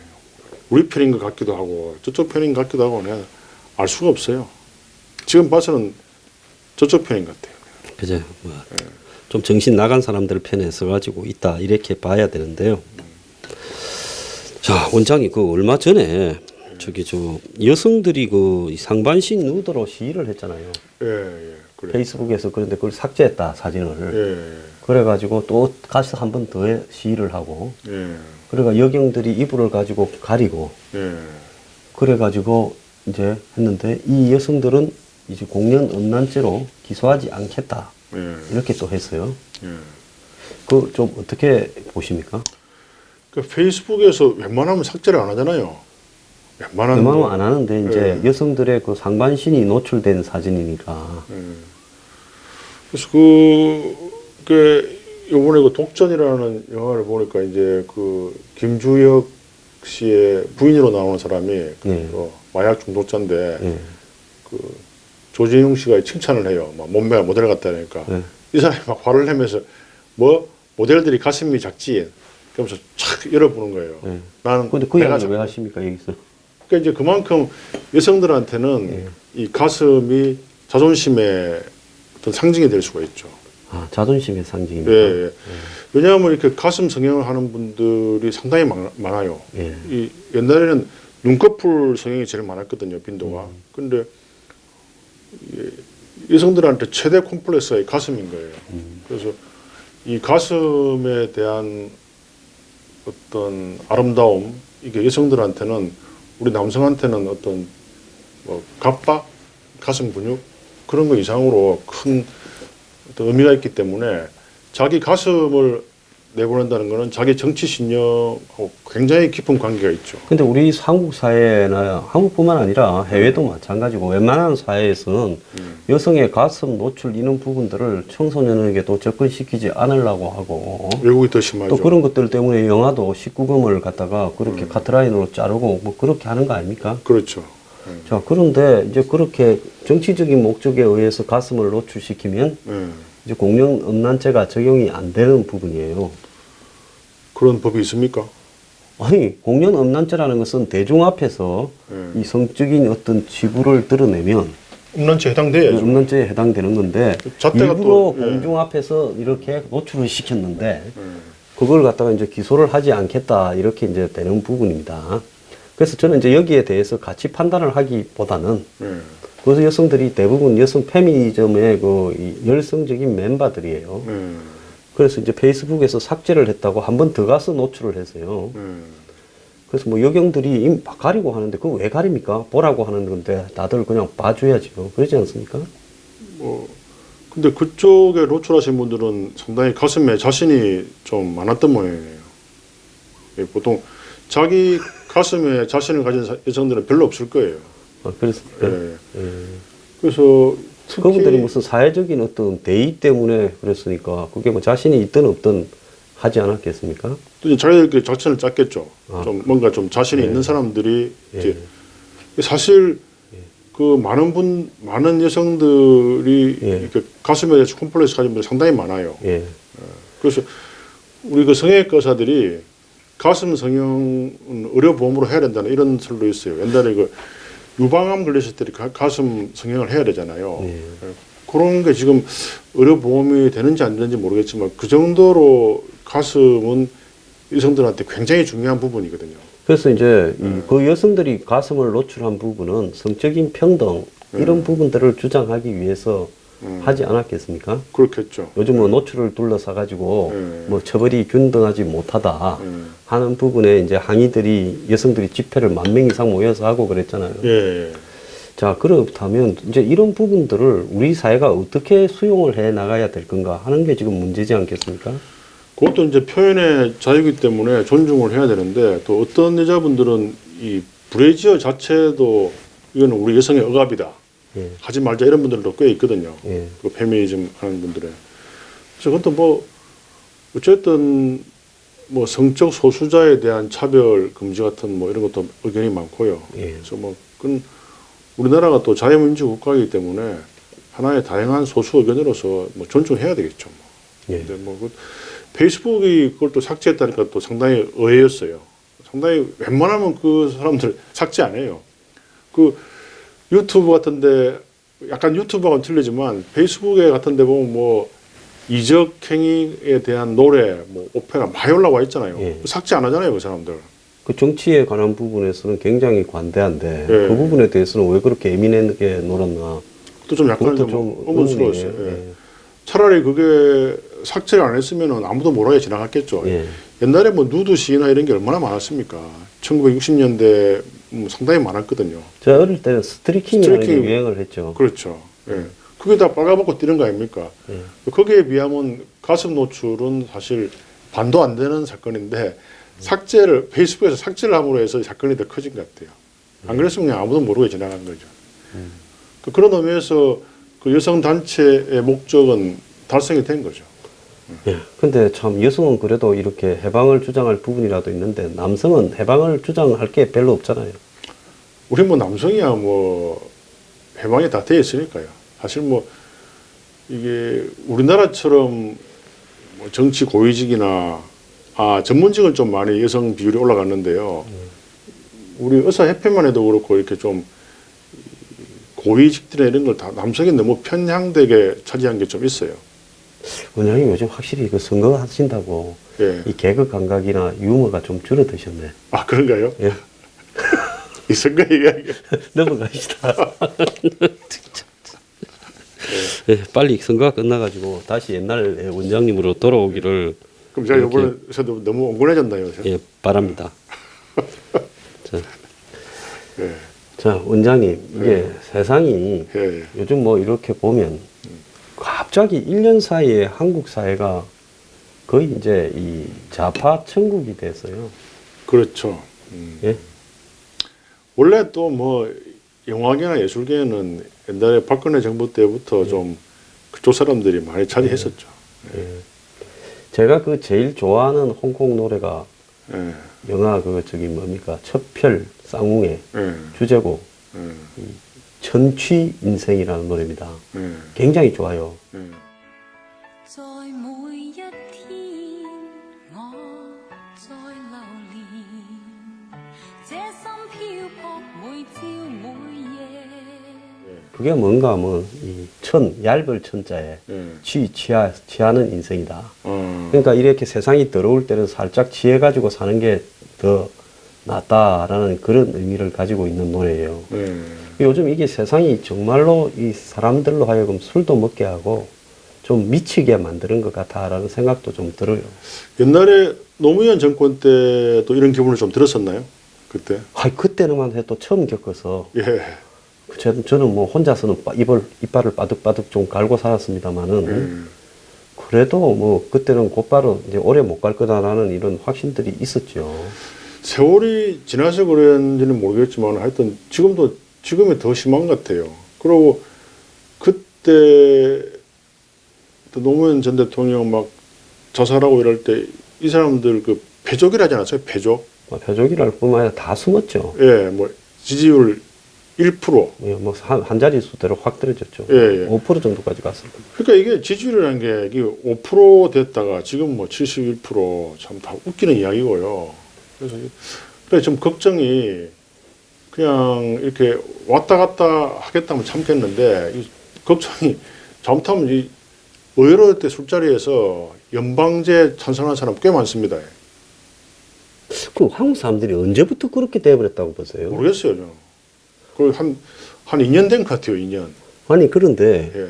우리 편인 것 같기도 하고 저쪽 편인 것 같기도 하고 내가 알 수가 없어요. 지금 봐서는 저쪽 편인 것 같아요. 그죠. 뭐, 좀 정신 나간 사람들 편에 서가지고 있다 이렇게 봐야 되는데요. 자, 원장이 그 얼마 전에 저기 저 여성들이 그 상반신 누드로 시위를 했잖아요. 예. 그래. 페이스북에서 그런데 그걸 삭제했다 사진을. 예. 그래가지고 또 가서 한 번 더 시위를 하고. 예. 그래가 여경들이 이불을 가지고 가리고. 예. 그래가지고 이제 했는데 이 여성들은 이제 공연 음란죄로 기소하지 않겠다. 예. 이렇게 또 했어요. 예. 그 좀 어떻게 보십니까? 그 페이스북에서 웬만하면 삭제를 안 하잖아요. 웬만하면 안 하는데 이제 예. 여성들의 그 상반신이 노출된 사진이니까. 그래서 그 요번에 그 독전이라는 영화를 보니까 이제 그 김주혁 씨의 부인으로 나오는 사람이 그 마약 중독자인데 예. 그 조진웅 씨가 칭찬을 해요. 막 몸매가 모델 같다니까. 예. 이 사람이 막 화를 내면서 뭐 모델들이 가슴이 작지. 그러면서 착 열어보는 거예요. 예. 나는 근데 그 내가 이야기를 왜 하십니까 여기서? 그러니까 이제 그만큼 여성들한테는 이 가슴이 자존심의 어떤 상징이 될 수가 있죠. 아, 자존심의 상징입니다. 예. 왜냐하면 이렇게 가슴 성형을 하는 분들이 상당히 많아요. 예. 이 옛날에는 눈꺼풀 성형이 제일 많았거든요, 빈도가. 근데 여성들한테 최대 콤플렉스가 이 가슴인 거예요. 그래서 이 가슴에 대한 어떤 아름다움, 이게 여성들한테는 우리 남성한테는 어떤 뭐 갑바, 가슴 근육 그런 거 이상으로 큰 어떤 의미가 있기 때문에 자기 가슴을 내보낸다는 것은 자기 정치 신념하고 굉장히 깊은 관계가 있죠. 근데 우리 한국 사회나 한국뿐만 아니라 해외도 마찬가지고 웬만한 사회에서는 여성의 가슴 노출 이런 부분들을 청소년에게도 접근시키지 않으려고 하고 외국이 더 심하죠. 또 그런 것들 때문에 영화도 19금을 갖다가 그렇게 카트라인으로 자르고 뭐 그렇게 하는 거 아닙니까? 그렇죠. 자, 그런데 이제 그렇게 정치적인 목적에 의해서 가슴을 노출시키면 이제 공연 음란죄가 적용이 안 되는 부분이에요. 그런 법이 있습니까? 아니, 공연 음란죄라는 것은 대중 앞에서 이 성적인 어떤 지구를 드러내면 음란죄 해당돼야죠. 음란죄에 해당되는 건데 잣대가 일부러 또, 예. 공중 앞에서 이렇게 노출을 시켰는데 그걸 갖다가 이제 기소를 하지 않겠다 이렇게 이제 되는 부분입니다. 그래서 저는 이제 여기에 대해서 같이 판단을 하기보다는 그래서 여성들이 대부분 여성 페미니즘의 그 열성적인 멤버들이에요. 그래서 이제 페이스북에서 삭제를 했다고 한 번 더 가서 노출을 했어요. 그래서 뭐 여경들이 이미 가리고 하는데 그거 왜 가립니까? 보라고 하는 건데 다들 그냥 봐줘야지요. 그러지 않습니까? 뭐 근데 그쪽에 노출하신 분들은 상당히 가슴에 자신이 좀 많았던 모양이에요. 예, 보통 자기 가슴에 자신을 가진 여성들은 별로 없을 거예요. 아, 그렇습니까? 예. 그래서 특히 그분들이 무슨 사회적인 어떤 대의 때문에 그랬으니까 그게 뭐 자신이 있든 없든 하지 않았겠습니까? 또 이제 자기들끼리 작전을 짰겠죠. 아. 좀 뭔가 좀 자신이 있는 사람들이 예. 이제 사실 그 많은 여성들이 예. 이렇게 가슴에 대해서 콤플렉스 가진 분들이 상당히 많아요. 예. 그래서 우리 그 성형외과 의사들이 가슴 성형은 의료보험으로 해야 된다는 이런 설도 있어요. 옛날에 그 유방암 걸렸을 때 가슴 성형을 해야 되잖아요. 예. 그런 게 지금 의료보험이 되는지 안 되는지 모르겠지만 그 정도로 가슴은 여성들한테 굉장히 중요한 부분이거든요. 그래서 이제 그 여성들이 가슴을 노출한 부분은 성적인 평등 이런 부분들을 주장하기 위해서 하지 않았겠습니까? 그렇겠죠. 요즘은 노출을 둘러싸 가지고 네. 뭐 처벌이 균등하지 못하다 하는 부분에 이제 항의들이 여성들이 집회를 10,000명 이상 모여서 하고 그랬잖아요. 예. 자, 그렇다면 이제 이런 부분들을 우리 사회가 어떻게 수용을 해 나가야 될 건가 하는 게 지금 문제지 않겠습니까? 그것도 이제 표현의 자유이기 때문에 존중을 해야 되는데 또 어떤 여자분들은 이 브래지어 자체도 이거는 우리 여성의 억압이다. 예. 하지 말자 이런 분들도 꽤 있거든요. 예. 그 페미니즘 하는 분들의. 그래서 그것도 뭐 어쨌든 뭐 성적 소수자에 대한 차별 금지 같은 뭐 이런 것도 의견이 많고요. 예. 그래서 뭐 그건 우리나라가 또 자유민주 국가이기 때문에 하나의 다양한 소수 의견으로서 뭐 존중해야 되겠죠. 뭐. 예. 근데 뭐 그 페이스북이 그걸 또 삭제했다니까 또 상당히 의외였어요. 상당히 웬만하면 그 사람들 삭제 안 해요. 그 유튜브 같은데 약간 유튜브하고는 틀리지만 페이스북에 같은데 보면 뭐 이적 행위에 대한 노래, 뭐 오페라 많이 올라와 있잖아요. 예. 삭제 안 하잖아요, 그 사람들. 그 정치에 관한 부분에서는 굉장히 관대한데 예. 그 부분에 대해서는 왜 그렇게 예민하게 놀았나? 또 좀 약간 그것도 좀 좀 의문스러웠어요. 의문이에요. 예. 차라리 그게 삭제를 안 했으면 아무도 모르게 지나갔겠죠. 예. 옛날에 뭐 누드 시나 이런 게 얼마나 많았습니까? 1960년대 상당히 많았거든요. 저 어릴 때는 스트리킹이라는 스트리킹. 게 유행을 했죠. 그렇죠. 예. 그게 다 빨가벗고 뛰는 거 아닙니까? 예. 거기에 비하면 가슴 노출은 사실 반도 안 되는 사건인데 삭제를 페이스북에서 삭제를 함으로 해서 사건이 더 커진 것 같아요. 안 그랬으면 그냥 아무도 모르게 지나간 거죠. 그런 의미에서 그 여성 단체의 목적은 달성이 된 거죠. 예. 근데 참 여성은 그래도 이렇게 해방을 주장할 부분이라도 있는데 남성은 해방을 주장할 게 별로 없잖아요. 우리 뭐 남성이야 뭐 해방이 다 돼 있으니까요. 사실 뭐 이게 우리나라처럼 뭐 정치 고위직이나 전문직은 좀 많이 여성 비율이 올라갔는데요. 우리 의사협회만 해도 그렇고 이렇게 좀 고위직들이나 이런 걸 다 남성이 너무 편향되게 차지한 게 좀 있어요. 원장님 요즘 확실히 그 선거 하신다고 예. 이 개그 감각이나 유머가 좀 줄어드셨네. 아 그런가요? 예. 이 선거 이야기. 넘어가시다. 예, 빨리 선거가 끝나가지고 다시 옛날 원장님으로 돌아오기를 그럼 제가 이렇게. 이번에 저도 너무 엉곤해졌나요? 예, 바랍니다. 자, 예. 자, 원장님, 이게 세상이 예. 요즘 뭐 이렇게 보면 갑자기 1년 사이에 한국 사회가 거의 이제 이 좌파 천국이 됐어요. 그렇죠. 예? 원래 또 뭐 영화계나 예술계는 옛날에 박근혜 정부 때부터 좀 그쪽 사람들이 많이 차지했었죠. 예. 제가 그 제일 좋아하는 홍콩 노래가 예. 영화 그 저기 뭡니까 첫별 쌍웅의 예. 주제곡 예. 천취 인생이라는 노래입니다. 예. 굉장히 좋아요. 예. 在每一天，我在流連，這心漂泊每朝每夜。 그게 뭔가 하면 이 얇을 천자에 예. 취하는 인생이다. 어. 그러니까 이렇게 세상이 더러울 때는 살짝 취해가지고 사는 게 더 낫다라는 그런 의미를 가지고 있는 노래예요. 예. 요즘 이게 세상이 정말로 이 사람들로 하여금 술도 먹게 하고 좀 미치게 만드는 것 같다라는 생각도 좀 들어요. 옛날에 노무현 정권 때도 이런 기분을 좀 들었었나요? 그때. 그때는만 해도 처음 겪어서 예. 저는 뭐 혼자서는 이빨을 빠득빠득 좀 갈고 살았습니다만은 그래도 뭐 그때는 곧바로 이제 오래 못 갈 거다라는 이런 확신들이 있었죠. 세월이 지나서 그런지는 모르겠지만 하여튼 지금이 더 심한 것 같아요. 그리고 그때 또 노무현 전 대통령 막 자살하고 이럴 때 이 사람들 그 패족이라지 않았어요? 패족? 표적이랄 뿐만 아니라 다 숨었죠. 예, 뭐 지지율 1%. 예, 뭐한 자릿수대로 확 떨어졌죠. 예, 예. 5% 정도까지 갔습니다. 그러니까 이게 지지율이라는 게 이게 5% 됐다가 지금 뭐 71% 참 다 웃기는 이야기고요. 그래서 좀 걱정이 그냥 이렇게 왔다 갔다 하겠다면 참겠는데 이 걱정이 잘못하면 이 의외로 때 술자리에서 연방제 찬성하는 사람 꽤 많습니다. 그럼 한국 사람들이 언제부터 그렇게 돼버렸다고 보세요? 모르겠어요. 저는. 그 한 2년 된 것 같아요. 2년. 아니 그런데 예.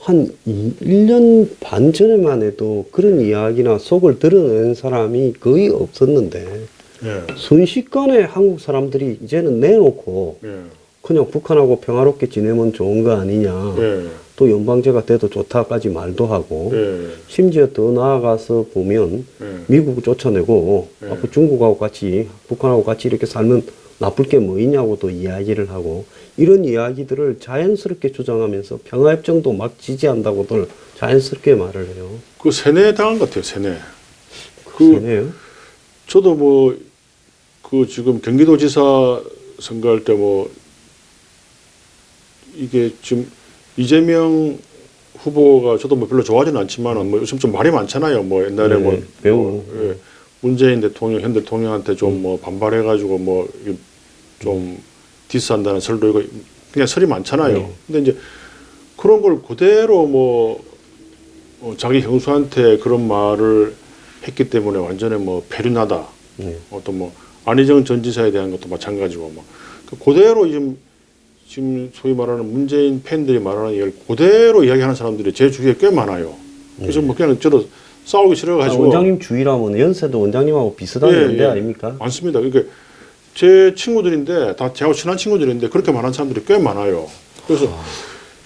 한 1년 반 전에만 해도 그런 이야기나 속을 드러낸 사람이 거의 없었는데 예. 순식간에 한국 사람들이 이제는 내놓고 예. 그냥 북한하고 평화롭게 지내면 좋은 거 아니냐. 예. 또 연방제가 돼도 좋다까지 말도 하고 예. 심지어 더 나아가서 보면 예. 미국을 쫓아내고 예. 앞으로 중국하고 같이 북한하고 같이 이렇게 살면 나쁠 게 뭐 있냐고도 이야기를 하고 이런 이야기들을 자연스럽게 주장하면서 평화협정도 막 지지한다고들 자연스럽게 말을 해요. 그 세뇌 당한 것 같아요. 세뇌. 그러네요. 저도 뭐 그 지금 경기도지사 선거할 때 뭐 이게 지금 이재명 후보가 저도 뭐 별로 좋아하지는 않지만은 뭐 요즘 좀 말이 많잖아요. 뭐 옛날에 네, 뭐 매우. 예, 문재인 대통령 현 대통령한테 좀 뭐 반발해가지고 뭐 좀 디스한다는 설도 이거 그냥 설이 많잖아요. 네. 근데 이제 그런 걸 그대로 뭐 자기 형수한테 그런 말을 했기 때문에 완전히 뭐 패륜하다. 네. 어떤 뭐 안희정 전 지사에 대한 것도 마찬가지고 뭐 그대로 지금 소위 말하는 문재인 팬들이 말하는 이야기를 그대로 이야기하는 사람들이 제 주위에 꽤 많아요. 그래서 뭐 그냥 저도 싸우기 싫어가지고 원장님 주위라면 연세도 원장님하고 비슷한 예, 연대 예. 아닙니까? 많습니다. 그러니까 제 친구들인데 다 저하고 친한 친구들인데 그렇게 말하는 사람들이 꽤 많아요. 그래서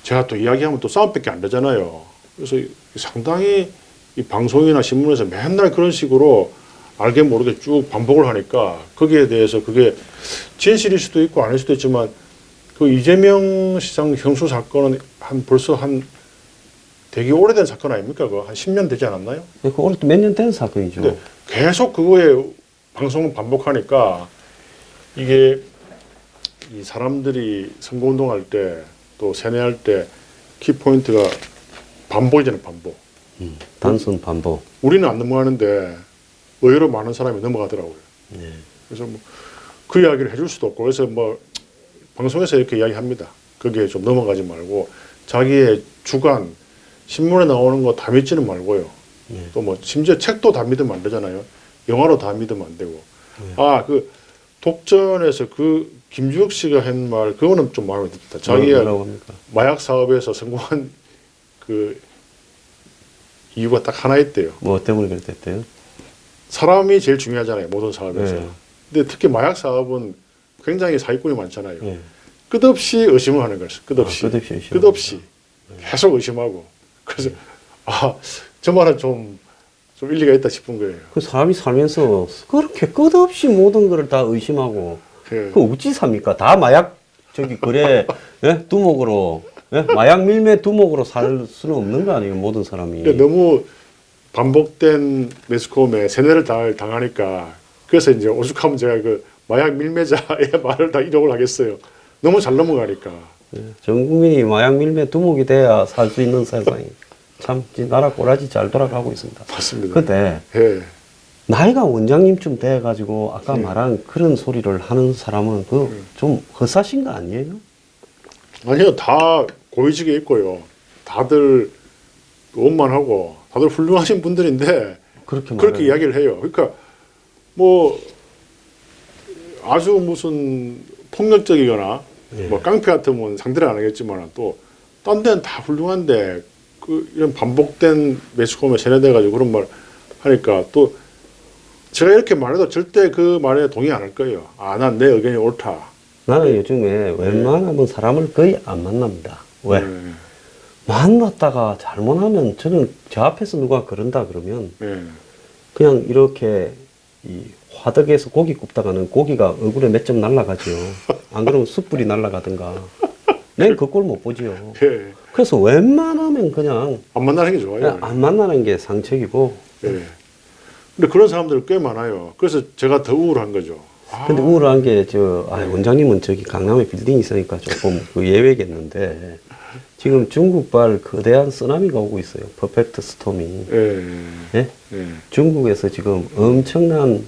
제가 또 이야기하면 또 싸움밖에 안 되잖아요. 그래서 상당히 이 방송이나 신문에서 맨날 그런 식으로 알게 모르게 쭉 반복을 하니까 거기에 대해서 그게 진실일 수도 있고 아닐 수도 있지만 그 이재명 시장 형수 사건은 벌써 되게 오래된 사건 아닙니까? 그거 한 10년 되지 않았나요? 그 올해 몇 년 된 사건이죠. 근데 계속 그거에 방송을 반복하니까 이게 이 사람들이 선거운동할 때 또 세뇌할 때 키포인트가 반복이잖아요. 반복. 단순 반복. 우리는 안 넘어가는데 의외로 많은 사람이 넘어가더라고요. 네. 그래서 뭐 그 이야기를 해줄 수도 없고 그래서 뭐 방송에서 이렇게 이야기합니다. 거기에 좀 넘어가지 말고 자기의 주관 신문에 나오는 거 다 믿지는 말고요. 또 뭐 심지어 책도 다 믿으면 안 되잖아요. 영화로 다 믿으면 안 되고. 그 독전에서 그 김주혁 씨가 한 말 그거는 좀 마음에 듭니다. 자기가 뭐라고 합니까? 마약 사업에서 성공한 그 이유가 딱 하나 있대요. 뭐 때문에 그랬대요? 사람이 제일 중요하잖아요. 모든 사업에서. 네. 근데 특히 마약 사업은 굉장히 사기꾼이 많잖아요. 네. 끝없이 의심을 하는 거예요. 끝없이. 끝없이 의심하는 끝없이. 계속 의심하고. 그래서 저 말은 좀 일리가 있다 싶은 거예요. 그 사람이 살면서 그렇게 끝없이 모든 것을 다 의심하고 그 그 어찌 삽니까? 다 마약 거래 예? 두목으로 예? 마약 밀매 두목으로 살 수는 없는 거 아니에요? 모든 사람이. 그러니까 너무 반복된 매스컴에 세뇌를 당하니까 그래서 이제 오죽하면 제가 그 마약 밀매자의 말을 다 이용을 하겠어요. 너무 잘 넘어가니까. 예, 전 국민이 마약 밀매 두목이 돼야 살 수 있는 세상이 참 나라 꼬라지 잘 돌아가고 있습니다. 맞습니다. 근데 예. 나이가 원장님쯤 돼가지고 아까 말한 그런 소리를 하는 사람은 그 좀 허사신 거 아니에요? 아니요, 다 고위직에 있고요. 다들 원만하고 다들 훌륭하신 분들인데 그렇게 그렇게 말해요. 이야기를 해요. 그러니까 뭐 아주 무슨 폭력적이거나 뭐 깡패 같으면 상대를 안 하겠지만 또 딴 데는 다 훌륭한데 그 이런 반복된 매스컴에 세뇌돼가지고 그런 말 하니까 또 제가 이렇게 말해도 절대 그 말에 동의 안 할 거예요. 아, 난 내 의견이 옳다. 나는 요즘에 웬만하면 사람을 거의 안 만납니다. 왜? 만났다가 잘못하면 저는 저 앞에서 누가 그런다 그러면 예. 그냥 이렇게 이 화덕에서 고기 굽다가는 고기가 얼굴에 몇 점 날아가죠. 안 그러면 숯불이 날아가든가. 난 그 꼴 못 보지요. 예. 그래서 웬만하면 그냥 안 만나는 게 좋아요. 안 만나는 게 상책이고. 예. 근데 그런 사람들 꽤 많아요. 그래서 제가 더 우울한 거죠. 아, 근데 우울한 게 원장님은 저기 강남에 빌딩이 있으니까 조금 그 예외겠는데 지금 중국발 거대한 쓰나미가 오고 있어요. 퍼펙트 스톰이. 예. 예? 예. 중국에서 지금 엄청난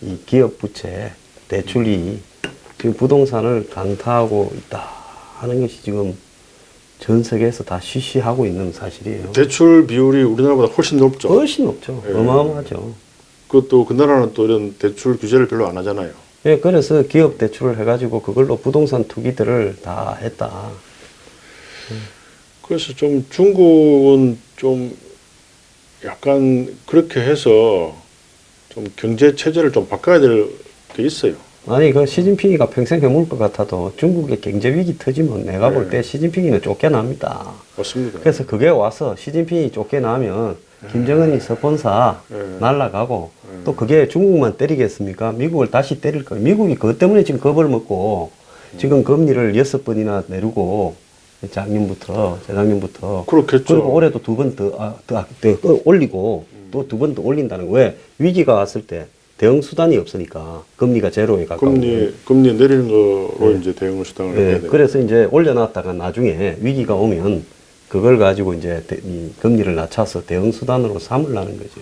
이 기업 부채 대출이 지금 부동산을 강타하고 있다 하는 것이 지금 전 세계에서 다 쉬쉬하고 있는 사실이에요. 대출 비율이 우리나라보다 훨씬 높죠. 훨씬 높죠. 예. 어마어마하죠. 그것도 그 나라는 또 이런 대출 규제를 별로 안 하잖아요. 예, 그래서 기업 대출을 해가지고 그걸로 부동산 투기들을 다 했다. 그래서 좀 중국은 좀 약간 그렇게 해서 좀 경제 체제를 좀 바꿔야 될 게 있어요. 아니, 그 시진핑이가 평생 해먹을 것 같아도 중국의 경제 위기 터지면 내가 볼 때 시진핑이는 쫓겨납니다. 맞습니다. 그래서 그게 와서 시진핑이 쫓겨나면 김정은이 스폰사 날라가고 또 그게 중국만 때리겠습니까? 미국을 다시 때릴 거예요. 미국이 그것 때문에 지금 겁을 먹고 지금 금리를 6번이나 내리고 작년부터, 재작년부터. 그렇겠죠. 그리고 올해도 2번 더 올리고 또 2번 더 올린다는 거예요. 왜? 위기가 왔을 때 대응 수단이 없으니까 금리가 제로에 가까워. 금리 내리는 거로 이제 대응 수단을 해야 돼요. 그래서 이제 올려놨다가 나중에 위기가 오면 그걸 가지고 이제 이 금리를 낮춰서 대응 수단으로 삼으려는 거죠.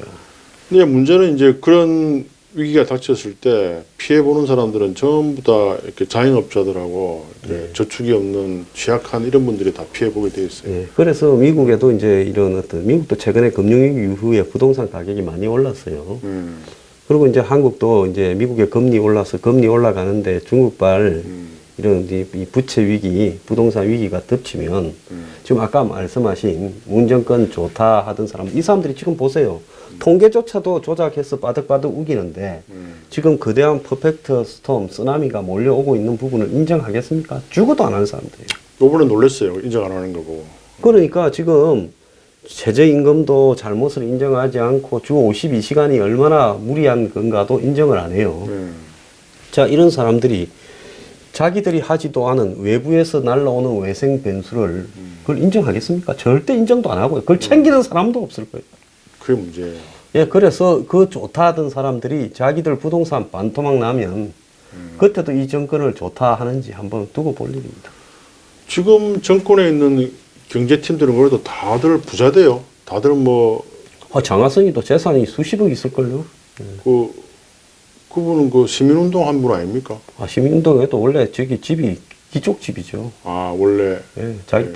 근데 문제는 이제 그런 위기가 닥쳤을 때 피해 보는 사람들은 전부 다 이렇게 자영업자들하고 이렇게 저축이 없는 취약한 이런 분들이 다 피해 보게 돼 있어요. 예, 그래서 미국에도 이제 이런 미국도 최근에 금융위기 이후에 부동산 가격이 많이 올랐어요. 그리고 이제 한국도 이제 미국의 금리 올라서 금리 올라가는데 중국발 이런 이 부채 위기, 부동산 위기가 덮치면 지금 아까 말씀하신 문정권 좋다 하던 사람, 이 사람들이 지금 보세요. 통계조차도 조작해서 바득바득 우기는데 지금 거대한 퍼펙트 스톰, 쓰나미가 몰려오고 있는 부분을 인정하겠습니까? 죽어도 안 하는 사람들이에요. 요번에 놀랐어요. 인정 안 하는 거 보고. 그러니까 지금 최저임금도 잘못을 인정하지 않고 주 52시간이 얼마나 무리한 건가도 인정을 안 해요. 자, 이런 사람들이 자기들이 하지도 않은 외부에서 날라오는 외생 변수를 그걸 인정하겠습니까? 절대 인정도 안 하고요. 그걸 챙기는 사람도 없을 거예요. 그게 문제예요. 예, 그래서 그 좋다 하던 사람들이 자기들 부동산 반토막 나면 그때도 이 정권을 좋다 하는지 한번 두고 볼 일입니다. 지금 정권에 있는 경제팀들은 그래도 다들 부자돼요. 다들 뭐 장하성이도 재산이 수십억 있을걸요. 그분은 그 시민운동 한 분 아닙니까? 시민운동에도 원래 저기 집이 기족 집이죠. 아 원래 예, 자기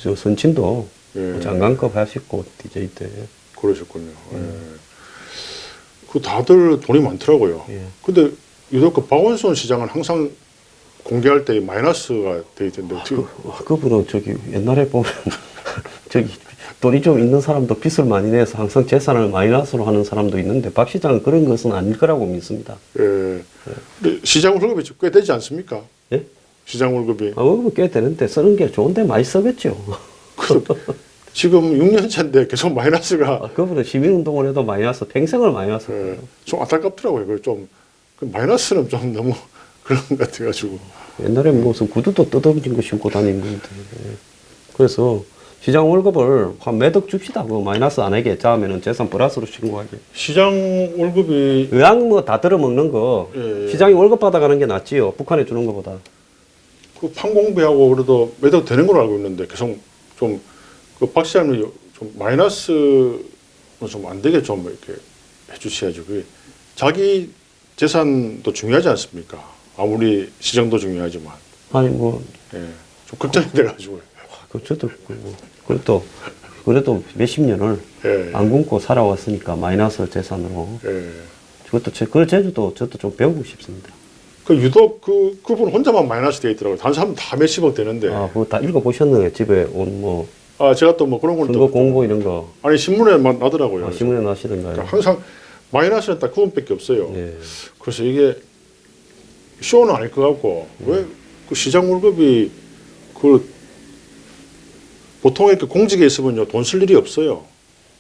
저 선친도 예. 장관급 하셨고 DJ 때. 그러셨군요. 예. 그 다들 돈이 많더라고요. 예. 근데 유독 그 박원순 시장은 항상 공개할 때 마이너스가 돼 있던데 어떻게? 그분은 저기 옛날에 보면 저기 돈이 좀 있는 사람도 빚을 많이 내서 항상 재산을 마이너스로 하는 사람도 있는데 박 시장은 그런 것은 아닐 거라고 믿습니다. 예. 근데 시장 월급이 꽤 되지 않습니까? 예? 시장 월급이. 월급은 꽤 되는데 쓰는 게 좋은데 많이 쓰겠죠. 지금 6년째인데 계속 마이너스가. 그분은 시민운동을 해도 마이너스, 평생을 마이너스. 예. 좀 안타깝더라고요. 그 좀 그 마이너스는 좀 너무 그런 것 같아가지고. 옛날에 무슨 구두도 뜯어진 거 신고 다니는 건데. 그래서 시장 월급을 한 매덕 줍시다. 그 마이너스 안 하게. 자면은 재산 플러스로 신고하게. 시장 월급이 의왕 뭐 다 들어먹는 거 예. 시장이 월급 받아가는 게 낫지요. 북한에 주는 것보다. 그 판공비하고 그래도 매덕 되는 걸로 알고 있는데 계속 좀 그 박 시장님 좀 마이너스는 좀 안 되게 좀 이렇게 해주셔야죠. 그게 자기 재산도 중요하지 않습니까? 아무리 시장도 중요하지만. 아니 뭐 예. 좀 걱정이 돼가지고. 저도 그래도 몇십 년을 예. 안 굶고 살아왔으니까 마이너스 재산으로. 예. 그 제주도 저도 좀 배우고 싶습니다. 그 유독 그분 혼자만 마이너스 돼 있더라고요. 다른 사람 다 몇십억 되는데. 그거 다 읽어보셨나요? 집에 온 뭐 제가 또 뭐 그런 걸 선거 공고 이런 거 아니 신문에 막 나더라고요. 신문에 나시던가요? 그러니까 항상 마이너스는 딱 그분밖에 없어요. 예. 그래서 이게 쇼는 아닐 것 같고 왜 그 시장 월급이 그 보통 이렇게 공직에 있으면요 돈 쓸 일이 없어요.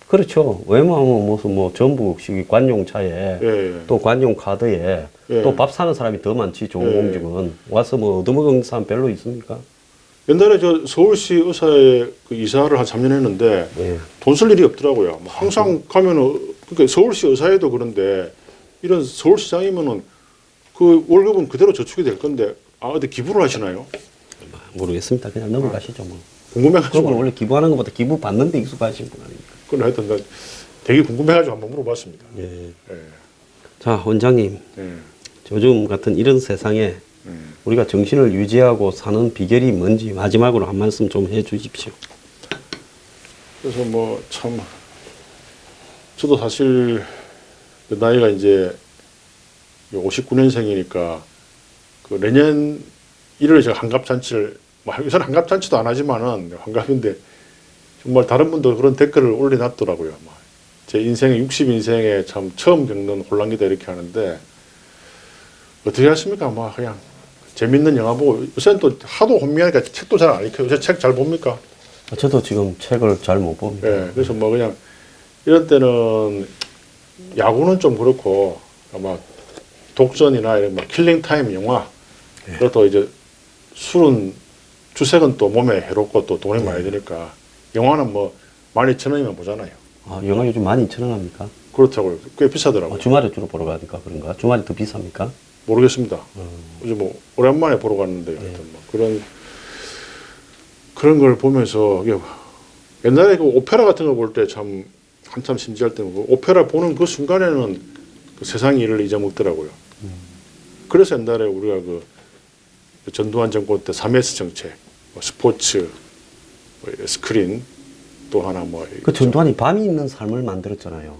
그렇죠. 웬만하면 무슨 뭐 전북식 관용차에 예. 또 관용 카드에 예. 또 밥 사는 사람이 더 많지 좋은 예. 공직은 와서 뭐 얻어먹은 사람 별로 있습니까? 옛날에 저 서울시 의사에 그 이사를 한 3년 했는데 예. 돈 쓸 일이 없더라고요. 뭐 항상 가면은 그러니까 서울시 의사에도 그런데 이런 서울시장이면은 그 월급은 그대로 저축이 될 건데 아 어디 기부를 하시나요? 모르겠습니다. 그냥 넘어가시죠 뭐. 그건 궁금해가지고 원래 기부하는 것보다 기부 받는 데 익숙하신 분 아닙니까? 그건 하여튼 난 되게 궁금해가지고 한번 물어봤습니다. 예. 예. 자, 원장님. 예. 요즘 같은 이런 세상에 우리가 정신을 유지하고 사는 비결이 뭔지 마지막으로 한 말씀 좀 해 주십시오. 그래서 뭐 참 저도 사실 그 나이가 이제 59년생이니까 그 내년 1월에 제가 환갑잔치를 뭐 요새는 환갑잔치도 안 하지만은 환갑인데 정말 다른 분도 그런 댓글을 올려놨더라고요. 제 인생의 60인생에 참 처음 겪는 혼란기다 이렇게 하는데 어떻게 하십니까? 뭐 그냥 재밌는 영화 보고 요새는 또 하도 혼미하니까 책도 잘 안 읽혀요. 요새 책 잘 봅니까? 저도 지금 책을 잘 못 봅니다. 예, 그래서 뭐 그냥 이런 때는 야구는 좀 그렇고 아마 독전이나 이런 막 킬링 타임 영화 그것도 이제 술은 주색은 또 몸에 해롭고 또 돈이 많이 드니까 영화는 뭐 12,000원이면 보잖아요. 아, 영화 요즘 12,000원 합니까? 그렇다고요. 꽤 비싸더라고요. 주말에 주로 보러 가니까 그런가? 주말이 더 비쌉니까? 모르겠습니다. 이제 뭐 오랜만에 보러 갔는데 하여튼 뭐 그런 걸 보면서 이게 옛날에 그 오페라 같은 거 볼 때 참 한참 신지할 때는 그 오페라 보는 그 순간에는 그 세상 일을 잊어먹더라고요. 그래서 옛날에 우리가 그 전두환 정권 때 3S 정책, 뭐 스포츠, 뭐 스크린 또 하나 뭐 그 전두환이 밤이 있는 삶을 만들었잖아요.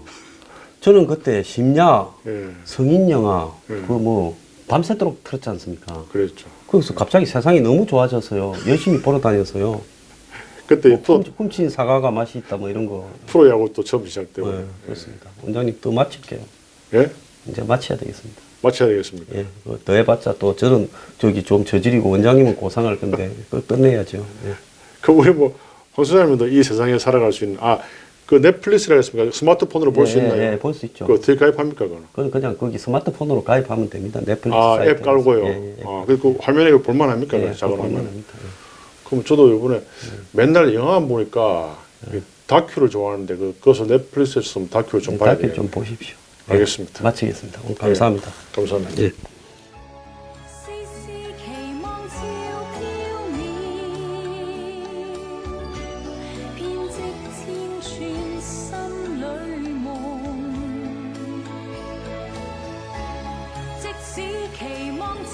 저는 그때 심야, 예, 성인 영화, 예. 그 뭐 밤새도록 틀었지 않습니까? 그랬죠. 거기서 갑자기 세상이 너무 좋아져서요. 열심히 보러 다녀서요. 그때 뭐 또 훔친 사과가 맛이 있다 뭐 이런 거. 프로야구 또 처음 시작되고 네, 그렇습니다. 원장님 또 마칠게요. 예, 이제 마쳐야 되겠습니다. 마쳐야 되겠습니까? 예, 더 해봤자 또 저는 저기 좀 저질이고 원장님은 고상할 건데 그거 끝내야죠. 예. 그 우리 뭐 황수장님도 이 세상에 살아갈 수 있는 그 넷플릭스라 했습니까? 스마트폰으로 볼 수 있나요? 예, 볼 수 있죠. 그 어떻게 가입합니까 그거는? 그건 그냥 거기 스마트폰으로 가입하면 됩니다. 넷플릭스 앱 사이트에서. 깔고요. 예, 예. 그 화면에 볼만합니까? 예, 작은 화면. 볼만합니다. 예. 그럼 저도 이번에 맨날 영화만 보니까 이 다큐를 좋아하는데 그것을 넷플릭스에서 다큐를 좀 봐야 다큐 돼요. 좀 보십시오. 알겠습니다. 마치겠습니다. 오늘 감사합니다. 감사합니다. 예.絲絲期望悄飄渺，編織千串心裏夢。即使期望似